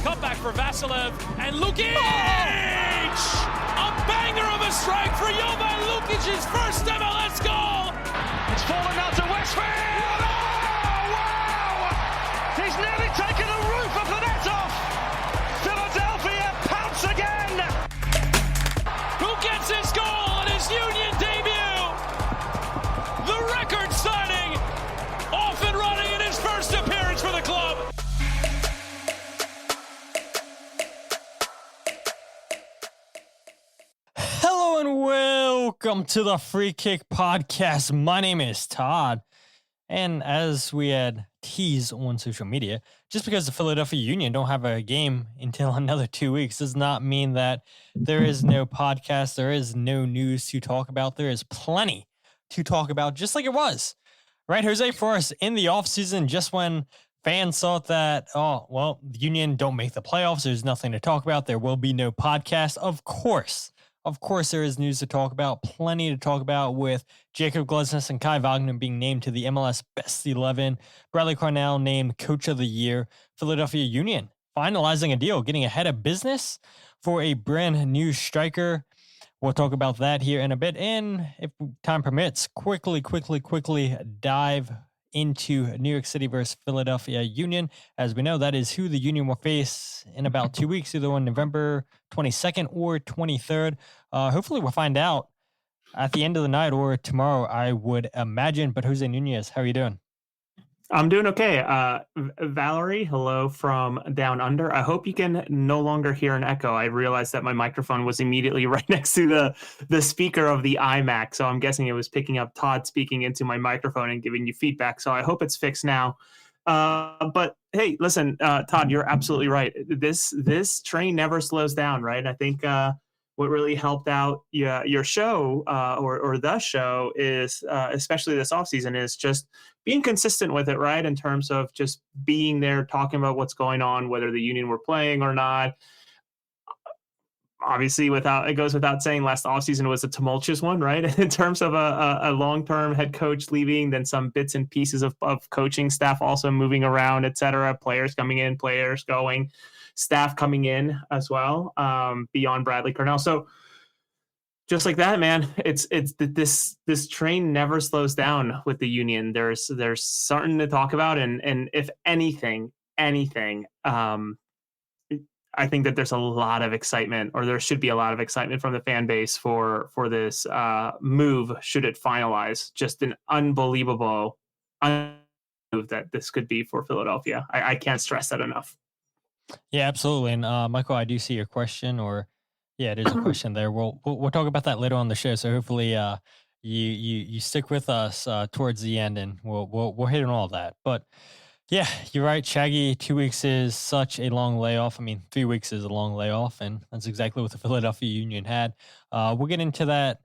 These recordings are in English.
Cutback for Vasilev, and Lukic! A banger of a strike for Jovan Lukic's first MLS goal! It's fallen out to Westfield! Oh, wow! He's nearly taken the roof of the net off! Philadelphia pounce again! Who gets his goal in his Union debut? The record signing, off and running in his first appearance for the club. Hello and welcome to the Free Kick Podcast. My name is Todd, and as we had teased on social media, just because the Philadelphia Union don't have a game until another 2 weeks does not mean that there is no podcast, there is no news to talk about. There is plenty to talk about, just like it was, right, Jose, for us in the offseason, just when fans thought that, oh, well, the Union don't make the playoffs, there's nothing to talk about, there will be no podcast. Of course, there is news to talk about, plenty to talk about with Jakob Glesnes and Kai Wagner being named to the MLS Best 11, Bradley Carnell named Coach of the Year, Philadelphia Union finalizing a deal, getting ahead of business for a brand new striker. We'll talk about that here in a bit, and if time permits, quickly dive into New York City versus Philadelphia Union. As we know, that is who the Union will face in about 2 weeks, either on November 22nd or 23rd. Hopefully we'll find out at the end of the night or tomorrow, I would imagine. But Jose Nunez, how are you doing? I'm doing okay. Valerie, hello from down under. I hope you can no longer hear an echo. I realized that my microphone was immediately right next to the speaker of the iMac. So I'm guessing it was picking up Todd speaking into my microphone and giving you feedback. So I hope it's fixed now. But hey, listen, Todd, you're absolutely right. This train never slows down, right? I think what really helped out your show or the show is, especially this offseason, is just being consistent with it, right? In terms of just being there, talking about what's going on, whether the Union were playing or not. Obviously, it goes without saying, last offseason was a tumultuous one, right? In terms of a long-term head coach leaving, then some bits and pieces of coaching staff also moving around, et cetera, players coming in, players going, staff coming in as well, beyond Bradley Carnell. So just like that, man, it's this train never slows down with the Union. There's something to talk about, and if anything, I think that there's a lot of excitement, or there should be a lot of excitement from the fan base for this move, should it finalize. Just an unbelievable move that this could be for Philadelphia. I can't stress that enough. Yeah, absolutely. And Michael, I do see your question, or yeah, it is a question there. We'll talk about that later on the show. So hopefully you stick with us towards the end, and we'll hit on all of that. But yeah, you're right, Shaggy. 2 weeks is such a long layoff. I mean, 3 weeks is a long layoff, and that's exactly what the Philadelphia Union had. We'll get into that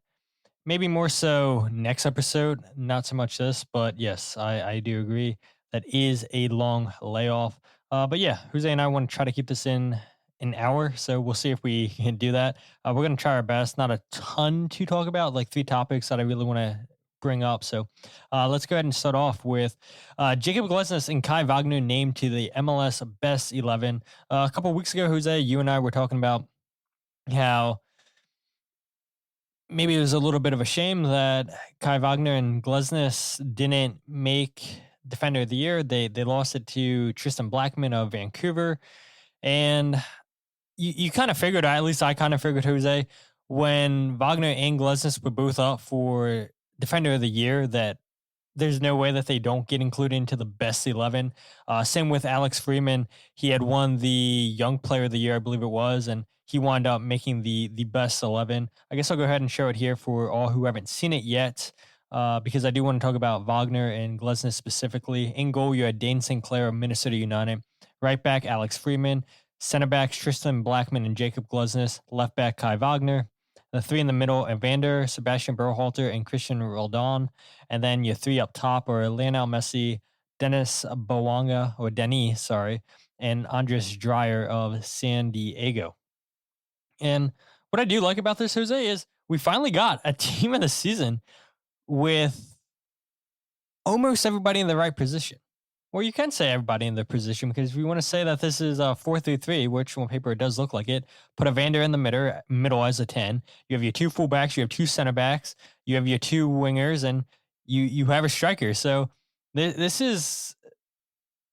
maybe more so next episode, not so much this, but yes, I do agree that is a long layoff. But yeah, Jose and I want to try to keep this in an hour, so we'll see if we can do that. We're going to try our best. Not a ton to talk about, like 3 topics that I really want to bring up. So let's go ahead and start off with Jakob Glesnes and Kai Wagner named to the MLS Best 11. A couple of weeks ago, Jose, you and I were talking about how maybe it was a little bit of a shame that Kai Wagner and Glesnes didn't make Defender of the Year. They lost it to Tristan Blackman of Vancouver. And you kind of figured, at least I kind of figured, Jose, when Wagner and Glesnes were both up for Defender of the Year, that there's no way that they don't get included into the Best 11. Same with Alex Freeman. He had won the Young Player of the Year, I believe it was, and he wound up making the Best 11. I guess I'll go ahead and show it here for all who haven't seen it yet, because I do want to talk about Wagner and Glesnes specifically. In goal, you had Dane Sinclair of Minnesota United. Right back, Alex Freeman. Center backs, Tristan Blackman and Jakob Glesnes. Left back, Kai Wagner. The 3 in the middle, Evander, Sebastian Berhalter, and Christian Roldan. And then your 3 up top are Lionel Messi, Denis, and Andres Dreyer of San Diego. And what I do like about this, Jose, is we finally got a team of the season with almost everybody in the right position. Well, you can say everybody in their position because if we want to say that this is 4-3-3, which on paper it does look like it, put a Vander in the middle as a 10. You have your two fullbacks, you have two center backs, you have your two wingers, and you have a striker. So this is,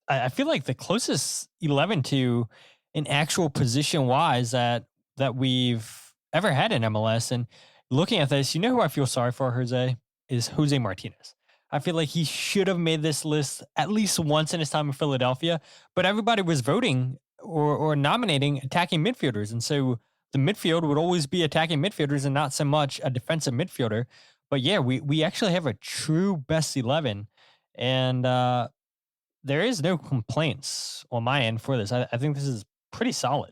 I feel like the closest 11 to an actual position wise that we've ever had in MLS. And looking at this, you know who I feel sorry for, Jose, is Jose Martinez. I feel like he should have made this list at least once in his time in Philadelphia, but everybody was voting or nominating attacking midfielders. And so the midfield would always be attacking midfielders and not so much a defensive midfielder. But yeah, we actually have a true best 11. And there is no complaints on my end for this. I think this is pretty solid.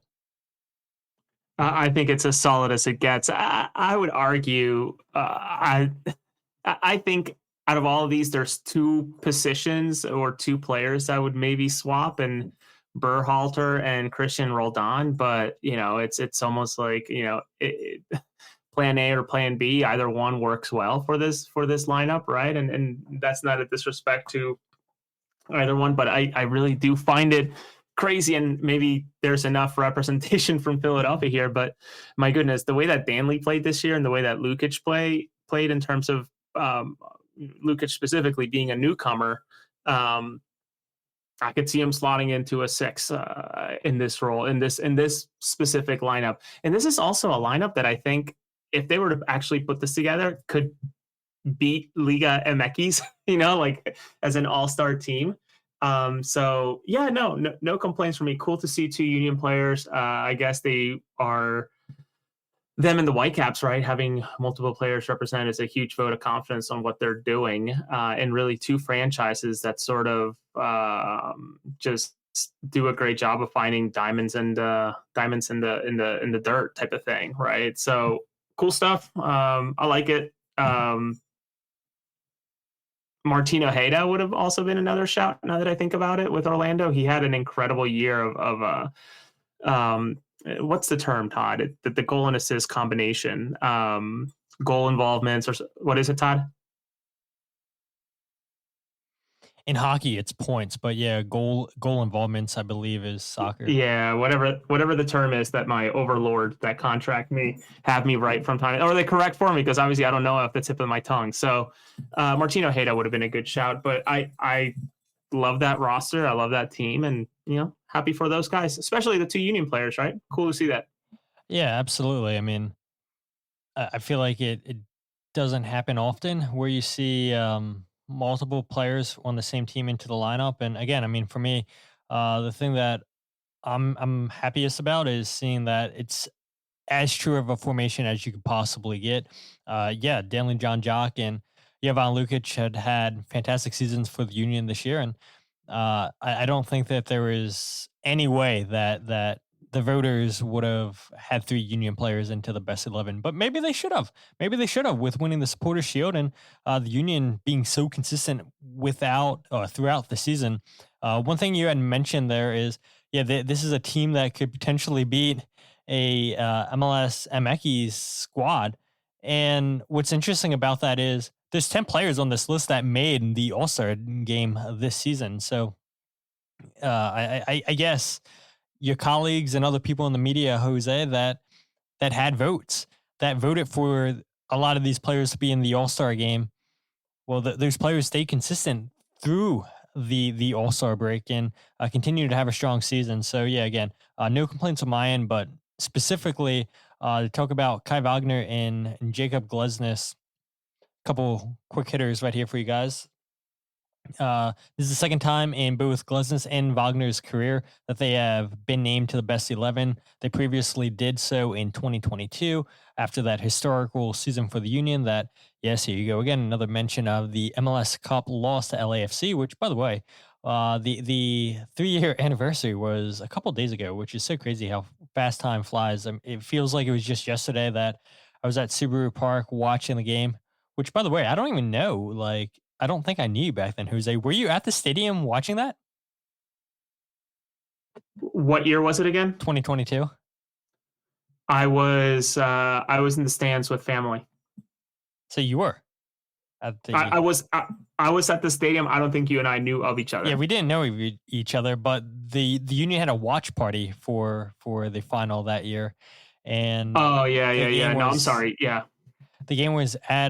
I think it's as solid as it gets. I would argue, I think out of all of these, there's two positions or two players I would maybe swap, and Berhalter and Christian Roldan. But it's almost like plan A or plan B. Either one works well for this lineup, right? And that's not a disrespect to either one, but I really do find it crazy, and maybe there's enough representation from Philadelphia here, but my goodness, the way that Danley played this year and the way that Lukic played in terms of Lukic specifically being a newcomer, I could see him slotting into a 6 in this role, in this specific lineup. And this is also a lineup that I think if they were to actually put this together could beat Liga MX, like as an all-star team. So yeah, no complaints from me. Cool to see two Union players. I guess they are them and the Whitecaps, right? Having multiple players represented is a huge vote of confidence on what they're doing. And really two franchises that sort of just do a great job of finding diamonds in the dirt type of thing, right? So cool stuff. I like it. Martino Hayda would have also been another shout now that I think about it with Orlando. He had an incredible year of what's the term, Todd? The goal and assist combination, goal involvements, or what is it, Todd? In hockey, it's points, but yeah, goal involvements, I believe, is soccer. Yeah, whatever the term is that my overlord that contract me have me right from time, or they correct for me, because obviously I don't know off the tip of my tongue. So Martino Hayda would have been a good shout, but I love that roster. I love that team, and happy for those guys, especially the two Union players, right? Cool to see that. Yeah, absolutely. I mean, I feel like it doesn't happen often where you see multiple players on the same team into the lineup. And again, I mean, for me, the thing that I'm happiest about is seeing that it's as true of a formation as you could possibly get. Yeah, Danley, John Jock, and Jovan Lukic had fantastic seasons for the Union this year. And I don't think that there is any way that the voters would have had three Union players into the best 11, but maybe they should have. Maybe they should have, with winning the Supporters' Shield and the Union being so consistent throughout the season. One thing you had mentioned there is, this is a team that could potentially beat a MLS MX squad. And what's interesting about that is there's 10 players on this list that made the All-Star game this season. So I guess your colleagues and other people in the media, Jose, that had votes, that voted for a lot of these players to be in the All-Star game. Well, those players stayed consistent through the All-Star break and continue to have a strong season. So yeah, again, no complaints on my end, but specifically to talk about Kai Wagner and Jakob Glesnes, a couple quick hitters right here for you guys. This is the second time in both Glesnes and Wagner's career that they have been named to the best 11. They previously did so in 2022 after that historical season for the Union that, yes, here you go again, another mention of the MLS Cup loss to LAFC, which, by the way, the 3-year anniversary was a couple days ago, which is so crazy how fast time flies. It feels like it was just yesterday that I was at Subaru Park watching the game, which, by the way, I don't even know, I don't think I knew you back then, Jose. Were you at the stadium watching that? What year was it again? 2022. I was in the stands with family. So you were at the. I was I was at the stadium. I don't think you and I knew of each other. Yeah, we didn't know each other, but the Union had a watch party for the final that year, and Oh yeah. No, I'm sorry. Yeah. the game was at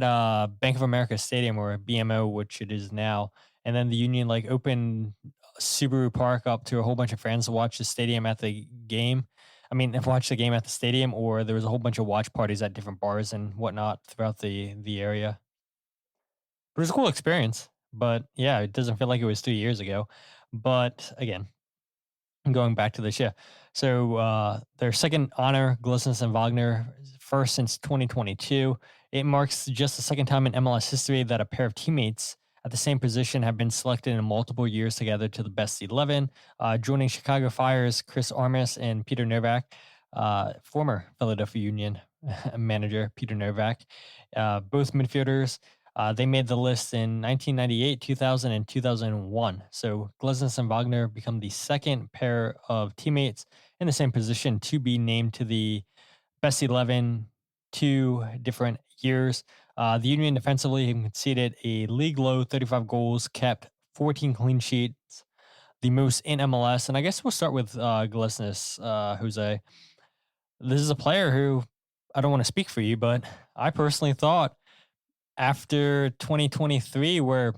Bank of America Stadium, or BMO, which it is now, and then the Union like opened Subaru Park up to a whole bunch of fans to watch the stadium at the game. I mean, watch the game at the stadium, or there was a whole bunch of watch parties at different bars and whatnot throughout the area. It was a cool experience, but yeah, it doesn't feel like it was 3 years ago. But again, going back to this, yeah. So their second honor, Glesnes and Wagner, first since 2022. It marks just the second time in MLS history that a pair of teammates at the same position have been selected in multiple years together to the best 11, joining Chicago Fire's Chris Armas and Peter Novak, former Philadelphia Union manager Peter Novak, both midfielders. They made the list in 1998, 2000, and 2001. So Glesnes and Wagner become the second pair of teammates in the same position to be named to the best 11 2 different years. The Union defensively conceded a league low 35 goals, kept 14 clean sheets, the most in MLS. And I guess we'll start with Glesnes, Jose. This is a player who, I don't want to speak for you, but I personally thought after 2023, where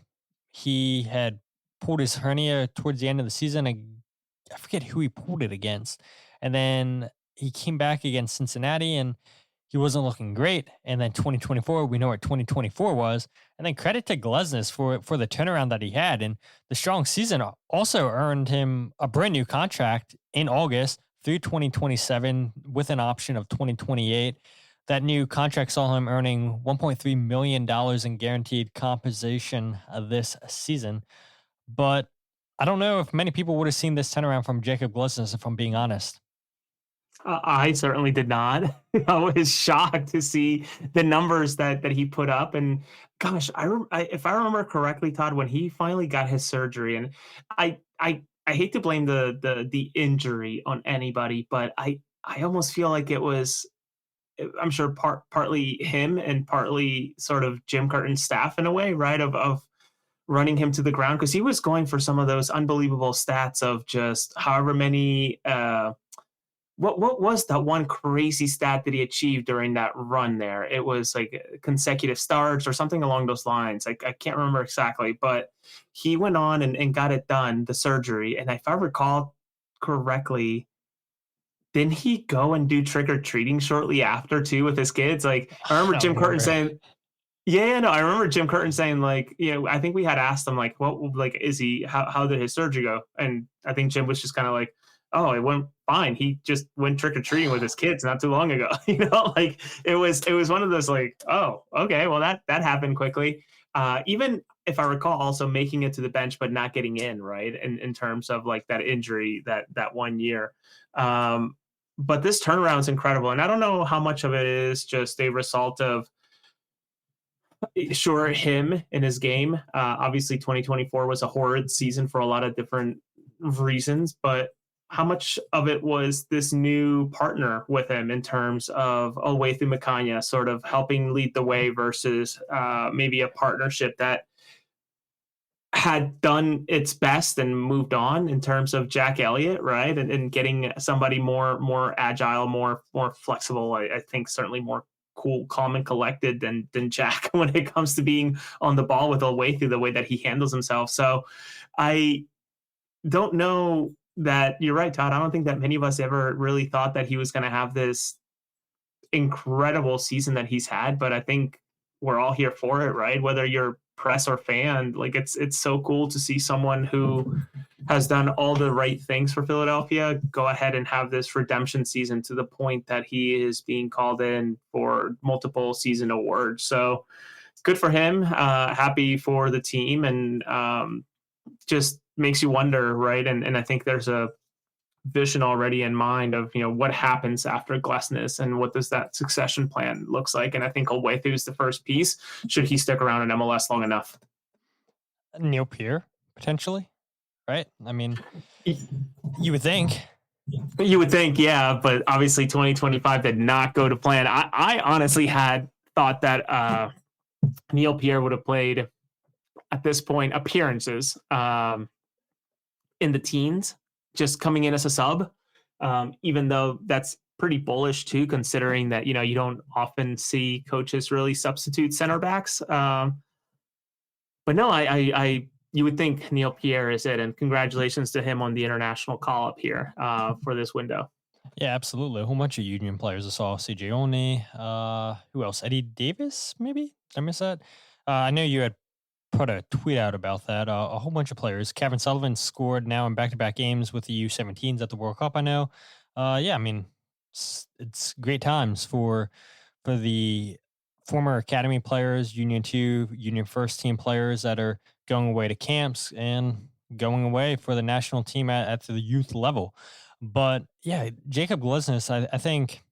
he had pulled his hernia towards the end of the season, I forget who he pulled it against, and then he came back against Cincinnati and he wasn't looking great. And then 2024, we know what 2024 was. And then credit to Glesnes for the turnaround that he had. And the strong season also earned him a brand new contract in August through 2027 with an option of 2028. That new contract saw him earning $1.3 million in guaranteed compensation this season. But I don't know if many people would have seen this turnaround from Jakob Glesnes, if I'm being honest. I certainly did not. I was shocked to see the numbers that he put up. And gosh, if I remember correctly, Todd, when he finally got his surgery, and I hate to blame the injury on anybody, but I almost feel like it was, I'm sure partly him and partly sort of Jim Curtin's staff in a way, right? Of running him to the ground, because he was going for some of those unbelievable stats of just however many. What was that one crazy stat that he achieved during that run there? It was like consecutive starts or something along those lines. I can't remember exactly, but he went on and got it done, the surgery. And if I recall correctly, didn't he go and do trick-or-treating shortly after too with his kids? Like, I remember Jim Curtin saying, I remember Jim Curtin saying, like, I think we had asked him, like, how did his surgery go? And I think Jim was just kind of like, oh, it went fine. He just went trick-or-treating with his kids not too long ago. Like it was one of those like, oh, okay, well that happened quickly. Even if I recall, also making it to the bench but not getting in, right? In terms of like that injury that 1 year. But this turnaround is incredible. And I don't know how much of it is just a result of him in his game. Obviously 2024 was a horrid season for a lot of different reasons, but how much of it was this new partner with him in terms of Brommapojkarna sort of helping lead the way versus maybe a partnership that had done its best and moved on in terms of Jack Elliott, right? And getting somebody more agile, more flexible. I think certainly more cool, calm, and collected than Jack when it comes to being on the ball with Brommapojkarna, the way that he handles himself. So I don't know that you're right, Todd. I don't think that many of us ever really thought that he was going to have this incredible season that he's had, but I think we're all here for it, right? Whether you're press or fan, like it's so cool to see someone who has done all the right things for Philadelphia go ahead and have this redemption season to the point that he is being called in for multiple season awards. So good for him. Happy for the team, and just makes you wonder, right? And I think there's a vision already in mind of, what happens after Glesnes and what does that succession plan looks like. And I think Brommapojkarna is the first piece, should he stick around in MLS long enough. Neil Peart, potentially, right? I mean, you would think. You would think, yeah, but obviously 2025 did not go to plan. I honestly had thought that Neil Peart would have played at this point appearances in the teens, just coming in as a sub, even though that's pretty bullish too, considering that, you don't often see coaches really substitute center backs. But no, I you would think Neil Pierre is it, and congratulations to him on the international call up here for this window. Yeah, absolutely. A whole bunch of Union players. I saw CJ Oney. Who else? Eddie Davis, maybe? Did I miss that? I know you had put a tweet out about that. A whole bunch of players. Kevin Sullivan scored now in back-to-back games with the U17s at the World Cup, I know. Yeah, I mean, it's great times for the former academy players, Union 2, Union first team players that are going away to camps and going away for the national team at the youth level. But yeah, Jakob Glesnes, I think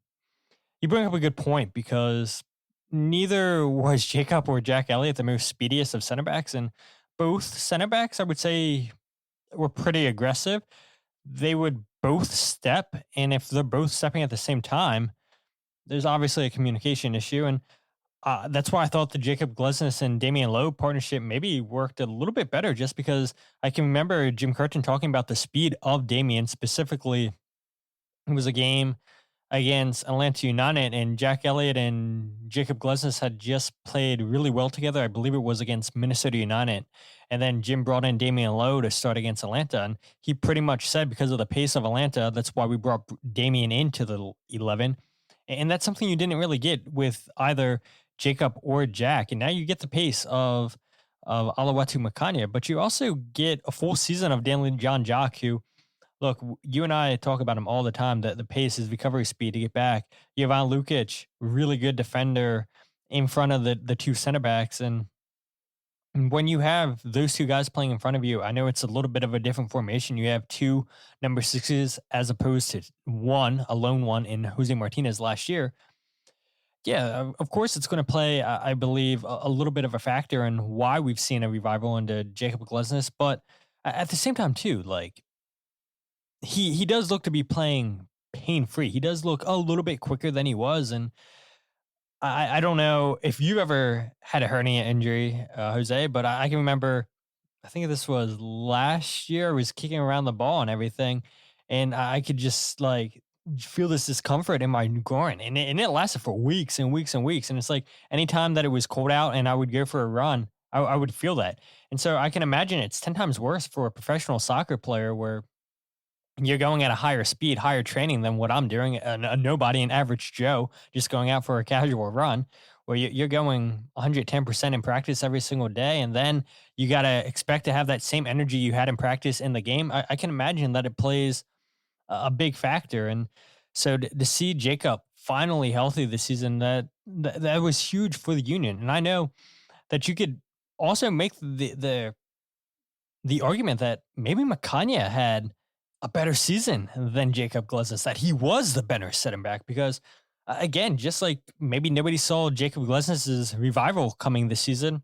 you bring up a good point, because neither was Jakob or Jack Elliott the most speediest of center backs, and both center backs, I would say, were pretty aggressive. They would both step, and if they're both stepping at the same time, there's obviously a communication issue, and that's why I thought the Jakob Glesnes and Damian Lowe partnership maybe worked a little bit better, just because I can remember Jim Curtin talking about the speed of Damian. Specifically, it was a game against Atlanta United, and Jack Elliott and Jakob Glesnes had just played really well together. I believe it was against Minnesota United. And then Jim brought in Damian Lowe to start against Atlanta. And he pretty much said, because of the pace of Atlanta, that's why we brought Damian into the 11. And that's something you didn't really get with either Jakob or Jack. And now you get the pace of Allawatu-Makanya, but you also get a full season of Danley John Jock, who, look, you and I talk about him all the time, that the pace, his recovery speed to get back. Jovan Lukic, really good defender in front of the two center backs. And when you have those two guys playing in front of you, I know it's a little bit of a different formation. You have two number sixes as opposed to a lone one in Jose Martinez last year. Yeah, of course it's going to play, I believe, a little bit of a factor in why we've seen a revival into Jakob Glesnes. But at the same time, too, like, he does look to be playing pain-free. He does look a little bit quicker than he was. And I don't know if you ever had a hernia injury, Jose, but I can remember, I think this was last year, I was kicking around the ball and everything, and I could just, like, feel this discomfort in my groin, and it lasted for weeks and weeks and weeks. And it's like, anytime that it was cold out and I would go for a run, I would feel that. And so I can imagine it's 10 times worse for a professional soccer player, where you're going at a higher speed, higher training than what I'm doing, a nobody, an average Joe, just going out for a casual run, where you're going 110% in practice every single day. And then you got to expect to have that same energy you had in practice in the game. I can imagine that it plays a big factor. And so to see Jakob finally healthy this season, that was huge for the Union. And I know that you could also make the argument that maybe Makanya had a better season than Jakob Glesnes, that he was the better center back, because again, just like maybe nobody saw Jakob Glesnes' revival coming this season,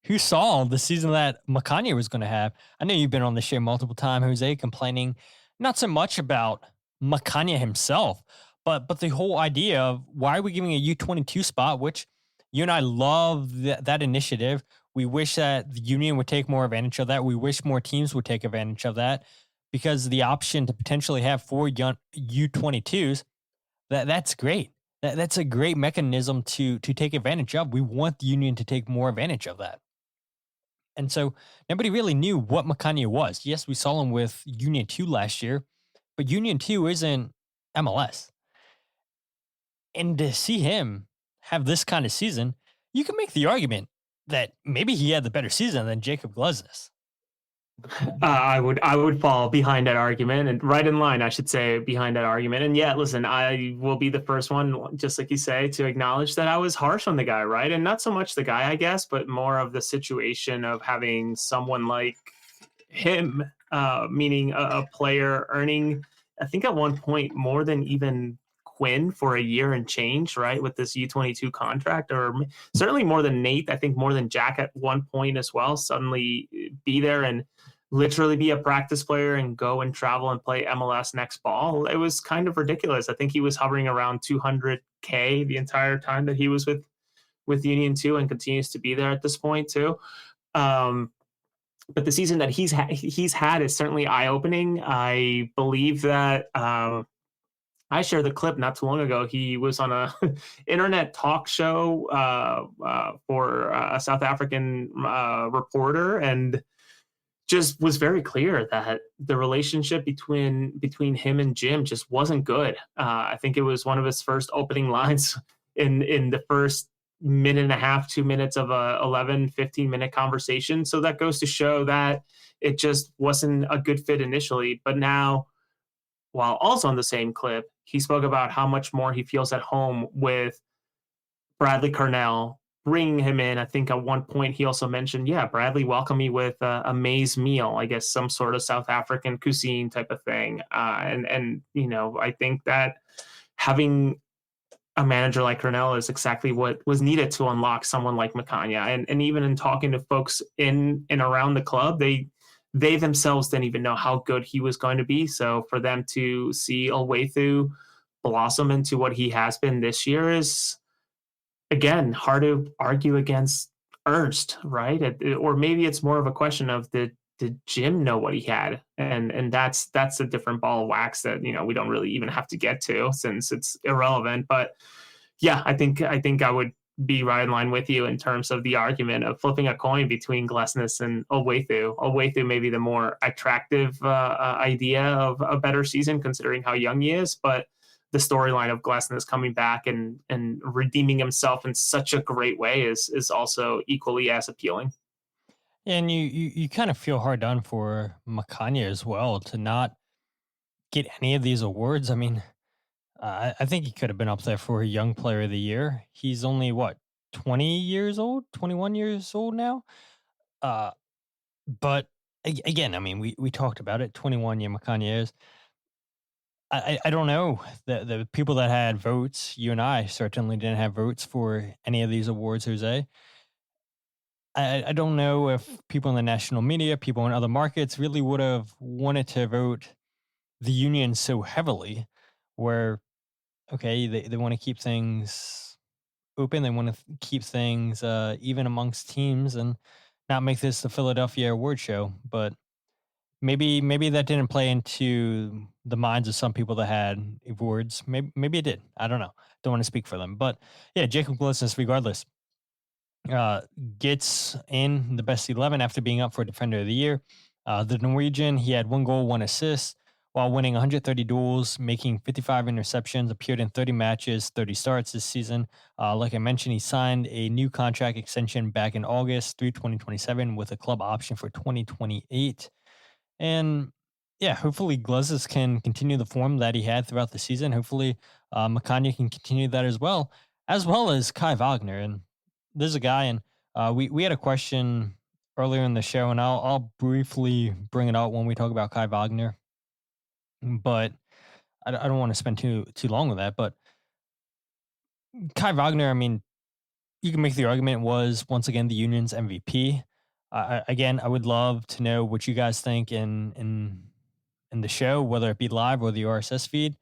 who saw the season that Makanya was going to have? I know you've been on the show multiple times, Jose, complaining not so much about Makanya himself, but the whole idea of, why are we giving a U22 spot, which you and I love that initiative. We wish that the Union would take more advantage of that. We wish more teams would take advantage of that, because the option to potentially have 4 young U22s, that's great. That's a great mechanism to take advantage of. We want the Union to take more advantage of that. And so nobody really knew what Makanya was. Yes, we saw him with Union 2 last year, but Union 2 isn't MLS. And to see him have this kind of season, you can make the argument that maybe he had the better season than Jakob Glesnes. I would fall behind that argument, and right in line, I should say, behind that argument. And yeah, listen, I will be the first one, just like you say, to acknowledge that I was harsh on the guy, right? And not so much the guy, I guess, but more of the situation of having someone like him, meaning a player earning, I think at one point, more than even Quinn for a year and change, right, with this U22 contract, or certainly more than Nate, I think more than Jack at one point as well, suddenly be there and literally be a practice player and go and travel and play MLS next fall. It was kind of ridiculous. I think he was hovering around 200K the entire time that he was with Union 2, and continues to be there at this point too. But the season that he's had is certainly eye-opening. I believe that I shared the clip not too long ago. He was on a internet talk show for a South African reporter, and just was very clear that the relationship between him and Jim just wasn't good. I think it was one of his first opening lines in the first minute and a half, 2 minutes of a 15-minute conversation. So that goes to show that it just wasn't a good fit initially. But now, while also on the same clip, he spoke about how much more he feels at home with Bradley Carnell, bringing him in. I think at one point he also mentioned, yeah, Bradley welcomed me with a maize meal, I guess some sort of South African cuisine type of thing. And you know, I think that having a manager like Carnell is exactly what was needed to unlock someone like Makanya. And even in talking to folks in and around the club, they themselves didn't even know how good he was going to be. So for them to see Owethu blossom into what he has been this year is, again, hard to argue against Ernst, right? Or maybe it's more of a question of did Jim know what he had? And that's a different ball of wax that, you know, we don't really even have to get to since it's irrelevant. But yeah, I think I would be right in line with you in terms of the argument of flipping a coin between Glesnes and Owethu. Owethu may be the more attractive idea of a better season considering how young he is, but the storyline of Glesnes coming back and redeeming himself in such a great way is also equally as appealing. And you kind of feel hard done for Makanya as well to not get any of these awards. I mean, I think he could have been up there for a young player of the year. He's only what, 20 years old, 21 years old now. But again, I mean, we talked about it. 21 year Makanya is. I don't know. The people that had votes, you and I certainly didn't have votes for any of these awards, Jose. I don't know if people in the national media, people in other markets really would have wanted to vote the union so heavily where, okay, they want to keep things open. They want to keep things even amongst teams and not make this the Philadelphia award show. But maybe that didn't play into the minds of some people that had awards. Maybe it did. I don't know. Don't want to speak for them. But yeah, Jakob Glesnes, regardless, gets in the best 11 after being up for Defender of the Year. The Norwegian, he had 1 goal, 1 assist, while winning 130 duels, making 55 interceptions, appeared in 30 matches, 30 starts this season. Like I mentioned, he signed a new contract extension back in August through 2027 with a club option for 2028. And yeah, hopefully Glesnes can continue the form that he had throughout the season. Hopefully Makanya can continue that as well as Kai Wagner. And there's a guy, and we had a question earlier in the show, and I'll briefly bring it out when we talk about Kai Wagner, but I don't want to spend too long on that. But Kai Wagner, I mean, you can make the argument was once again the Union's MVP. Again, I would love to know what you guys think in the show, whether it be live or the RSS feed.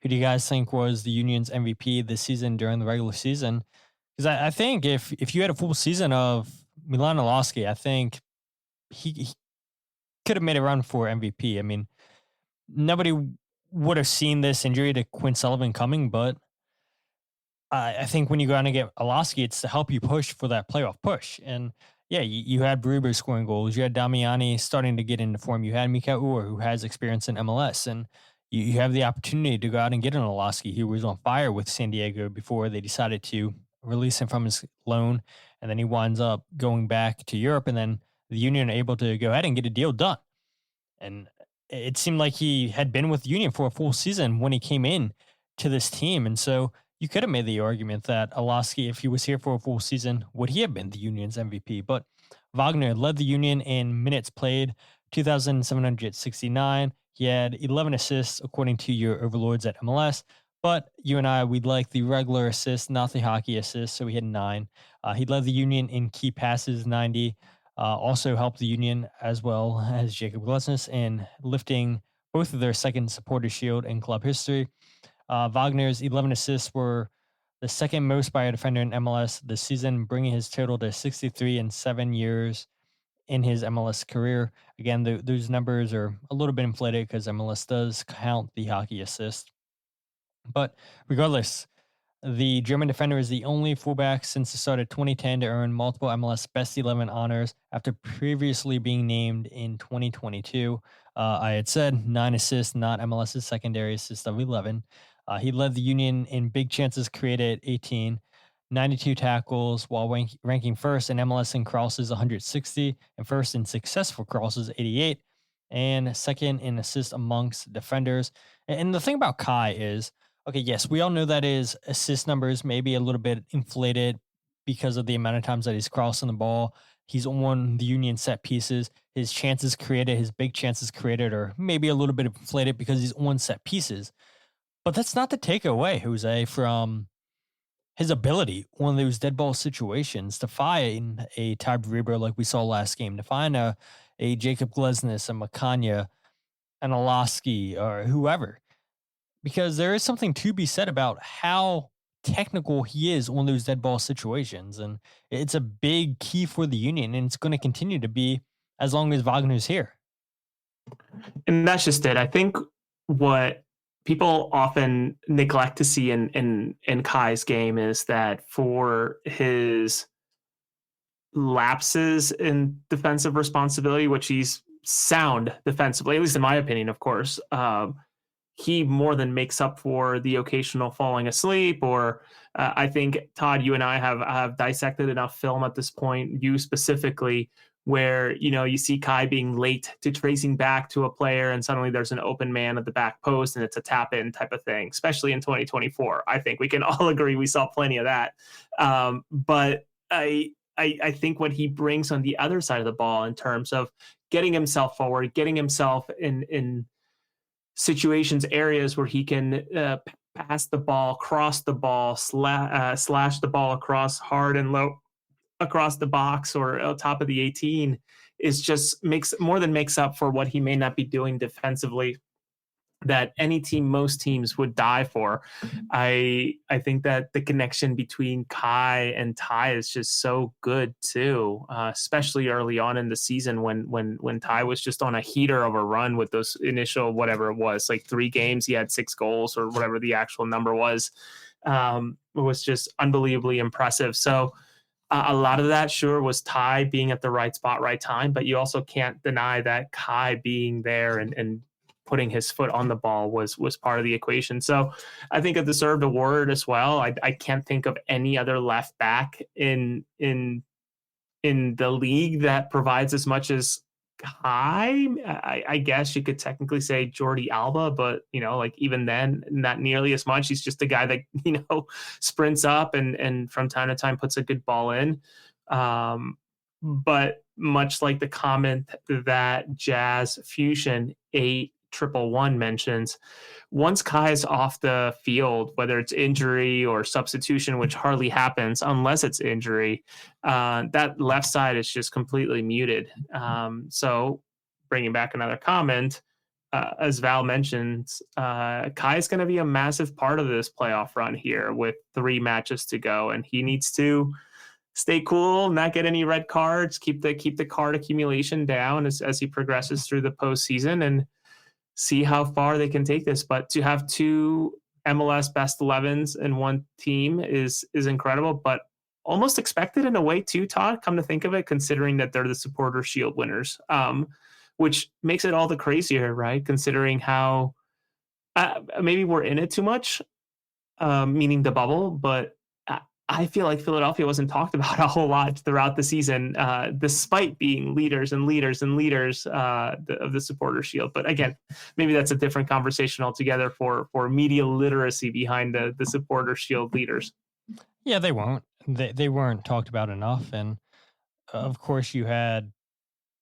Who do you guys think was the Union's MVP this season during the regular season? Because I think if you had a full season of Milan Alowski, I think he could have made a run for MVP. I mean, nobody would have seen this injury to Quinn Sullivan coming, but I think when you go out and get Alowski, it's to help you push for that playoff push. And yeah, you had Berube scoring goals. You had Damiani starting to get into form. You had Mika Ur, who has experience in MLS. And you have the opportunity to go out and get an Alowski. He was on fire with San Diego before they decided to release him from his loan. And then he winds up going back to Europe. And then the Union are able to go ahead and get a deal done. And it seemed like he had been with the Union for a full season when he came in to this team. And so you could have made the argument that Alowski, if he was here for a full season, would he have been the Union's MVP? But Wagner led the Union in minutes played, 2,769. He had 11 assists, according to your overlords at MLS. But you and I, we'd like the regular assists, not the hockey assists, so he had 9. He led the Union in key passes, 90. Also helped the Union, as well as Jakob Glesnes, in lifting both of their second supporter shield in club history. Wagner's 11 assists were the second most by a defender in MLS this season, bringing his total to 63 in 7 years in his MLS career. Again, those numbers are a little bit inflated because MLS does count the hockey assist. But regardless, the German defender is the only fullback since the start of 2010 to earn multiple MLS Best 11 honors after previously being named in 2022. I had said 9 assists, not MLS's secondary assist of 11. He led the Union in big chances created at 18, 92 tackles, while ranking first in MLS in crosses 160 and first in successful crosses 88, and second in assists amongst defenders. And the thing about Kai is, okay, yes, we all know that his assist numbers may be a little bit inflated because of the amount of times that he's crossing the ball. He's on the Union set pieces. His chances created, his big chances created, are maybe a little bit inflated because he's on set pieces. But that's not to take away, Jose, from his ability on those dead ball situations to find a Ty Reber like we saw last game, to find a Jakob Glesnes, a Makanya, an Alaski, or whoever. Because there is something to be said about how technical he is on those dead ball situations. And it's a big key for the Union, and it's going to continue to be as long as Wagner's here. And that's just it. I think what people often neglect to see in Kai's game is that for his lapses in defensive responsibility, which he's sound defensively, at least in my opinion, of course, he more than makes up for the occasional falling asleep. Or I think, Todd, you and I have dissected enough film at this point, you specifically, where, you see Kai being late to tracing back to a player and suddenly there's an open man at the back post and it's a tap in type of thing, especially in 2024. I think we can all agree we saw plenty of that. But I think what he brings on the other side of the ball in terms of getting himself forward, getting himself in situations, areas where he can pass the ball, cross the ball, slash the ball across hard and low across the box or on top of the 18, is just makes up for what he may not be doing defensively that most teams would die for. I think that the connection between Kai and Ty is just so good too, especially early on in the season when Ty was just on a heater of a run with those initial, whatever it was, like 3 games, he had 6 goals or whatever the actual number was. It was just unbelievably impressive. So a lot of that, sure, was Ty being at the right spot, right time, but you also can't deny that Kai being there and putting his foot on the ball was part of the equation. So I think a deserved award as well. I can't think of any other left back in the league that provides as much as Kai. I guess you could technically say Jordi Alba, but like even then, not nearly as much. He's just a guy that sprints up and from time to time puts a good ball in. But much like the comment that Jazz Fusion 8111 mentions, once Kai is off the field, whether it's injury or substitution, which hardly happens unless it's injury, that left side is just completely muted. So bringing back another comment, as Val mentioned, Kai is going to be a massive part of this playoff run here with 3 matches to go, and he needs to stay cool, not get any red cards, keep the card accumulation down as he progresses through the postseason, and see how far they can take this. But to have 2 MLS Best 11s in one team is incredible, but almost expected in a way too, Todd, come to think of it, considering that they're the Supporter Shield winners, which makes it all the crazier, right? Considering how maybe we're in it too much, meaning the bubble, but I feel like Philadelphia wasn't talked about a whole lot throughout the season, despite being leaders and leaders and leaders of the Supporter Shield. But again, maybe that's a different conversation altogether for media literacy behind the Supporter Shield leaders. Yeah, they won't. They weren't talked about enough. And of course, you had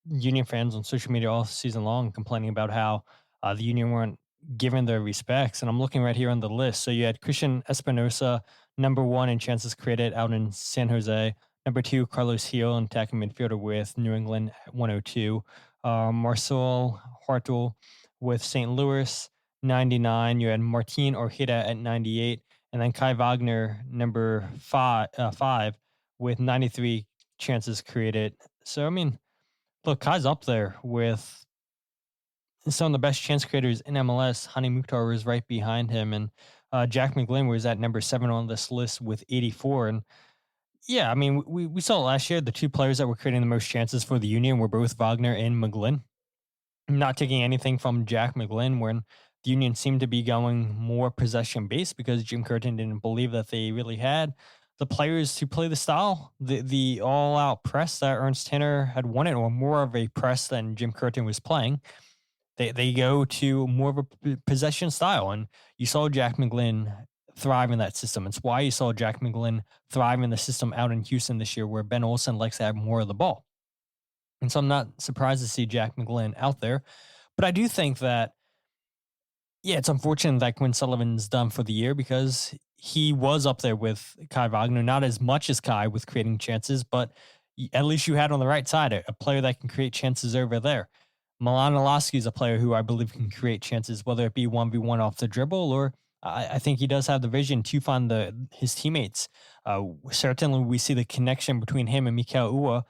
Union fans on social media all season long complaining about how the Union weren't given their respects. And I'm looking right here on the list. So you had Christian Espinosa, number 1 in chances created out in San Jose. Number 2, Carlos Gil, attacking midfielder with New England at 102. Marcel Hartel with St. Louis, 99. You had Martin Ojeda at 98. And then Kai Wagner, number 5 with 93 chances created. So, I mean, look, Kai's up there with some of the best chance creators in MLS. Hani Mukhtar was right behind him, and Jack McGlynn was at number 7 on this list with 84. And yeah, I mean, we saw last year the two players that were creating the most chances for the Union were both Wagner and McGlynn. Not taking anything from Jack McGlynn, when the Union seemed to be going more possession based because Jim Curtin didn't believe that they really had the players to play the style, the all out press that Ernst Tanner had wanted, or more of a press than Jim Curtin was playing. They go to more of a possession style, and you saw Jack McGlynn thrive in that system. It's why you saw Jack McGlynn thrive in the system out in Houston this year, where Ben Olsen likes to have more of the ball. And so I'm not surprised to see Jack McGlynn out there. But I do think that, yeah, it's unfortunate that Quinn Sullivan's done for the year, because he was up there with Kai Wagner, not as much as Kai with creating chances, but at least you had on the right side a player that can create chances over there. Milan Olaski is a player who I believe can create chances, whether it be 1v1 off the dribble, or I think he does have the vision to find his teammates. Certainly, we see the connection between him and Mikel Ua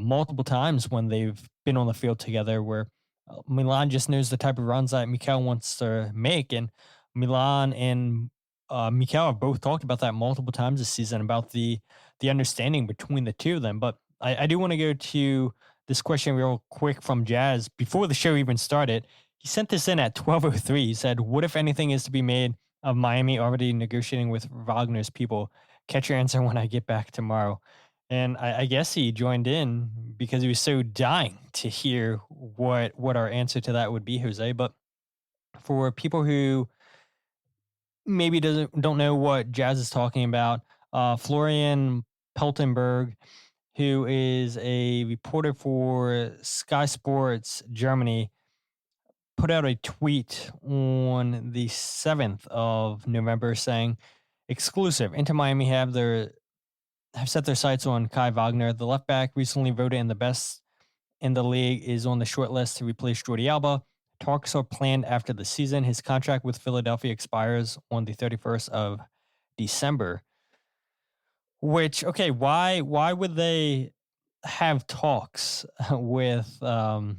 multiple times when they've been on the field together, where Milan just knows the type of runs that Mikel wants to make. And Milan and Mikel have both talked about that multiple times this season, about the understanding between the two of them. But I do want to go to this question real quick from Jazz before the show even started. He sent this in at 12:03. He said, "What if anything is to be made of Miami already negotiating with Wagner's people? Catch your answer when I get back tomorrow." And I guess he joined in because he was so dying to hear what our answer to that would be, Jose. But for people who maybe don't know what Jazz is talking about, Florian Peltenberg, who is a reporter for Sky Sports Germany, put out a tweet on the 7th of November saying, "Exclusive, Inter Miami have set their sights on Kai Wagner. The left back, recently voted in the best in the league, is on the short list to replace Jordi Alba. Talks are planned after the season. His contract with Philadelphia expires on the 31st of December." Which, okay, why would they have talks with Kai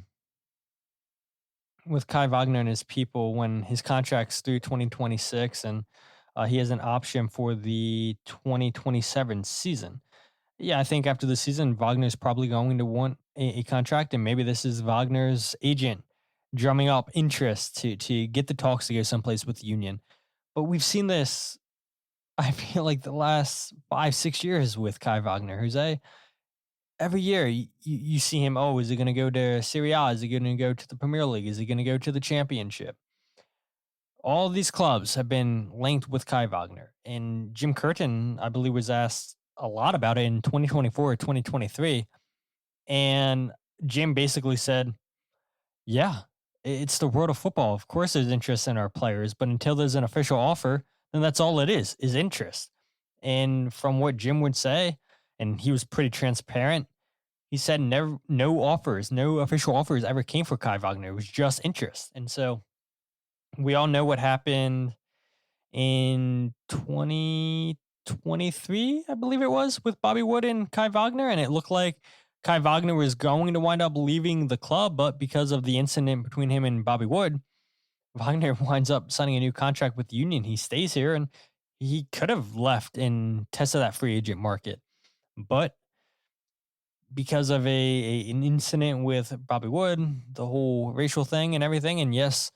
Wagner and his people when his contract's through 2026 and he has an option for the 2027 season? Yeah, I think after the season, Wagner's probably going to want a contract, and maybe this is Wagner's agent drumming up interest to get the talks to go someplace with the Union. But we've seen this, I feel like, the last 5-6 years with Kai Wagner, Jose. Every year you see him, oh, is he going to go to Serie A? Is he going to go to the Premier League? Is he going to go to the Championship? All these clubs have been linked with Kai Wagner. And Jim Curtin, I believe, was asked a lot about it in 2024 or 2023. And Jim basically said, yeah, it's the world of football. Of course there's interest in our players, but until there's an official offer, then that's all it is interest. And from what Jim would say, and he was pretty transparent, he said no official offers ever came for Kai Wagner. It was just interest. And so we all know what happened in 2023, I believe it was, with Bobby Wood and Kai Wagner. And it looked like Kai Wagner was going to wind up leaving the club, but because of the incident between him and Bobby Wood, Wagner winds up signing a new contract with the Union. He stays here, and he could have left and tested that free agent market. But because of an incident with Bobby Wood, the whole racial thing and everything, and yes,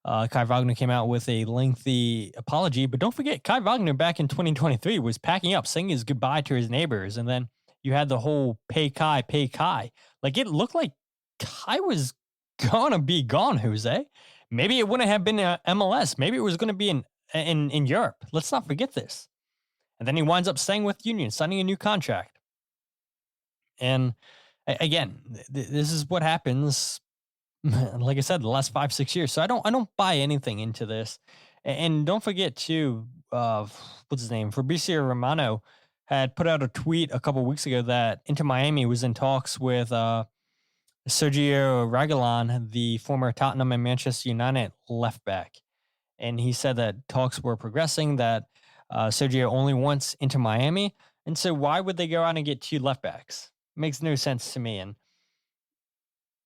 Kai Wagner came out with a lengthy apology. But don't forget, Kai Wagner back in 2023 was packing up, saying his goodbye to his neighbors. And then you had the whole pay Kai. Like, it looked like Kai was going to be gone, Jose. Maybe it wouldn't have been MLS. Maybe it was going to be in Europe. Let's not forget this. And then he winds up staying with Union, signing a new contract. And again, this is what happens, like I said, the last 5-6 years. So I don't buy anything into this. And don't forget too, what's his name? Fabrizio Romano had put out a tweet a couple weeks ago that Inter Miami was in talks with Sergio Reguilon, the former Tottenham and Manchester United left back. And he said that talks were progressing, that Sergio only wants Inter Miami. And so why would they go out and get two left backs? Makes no sense to me. And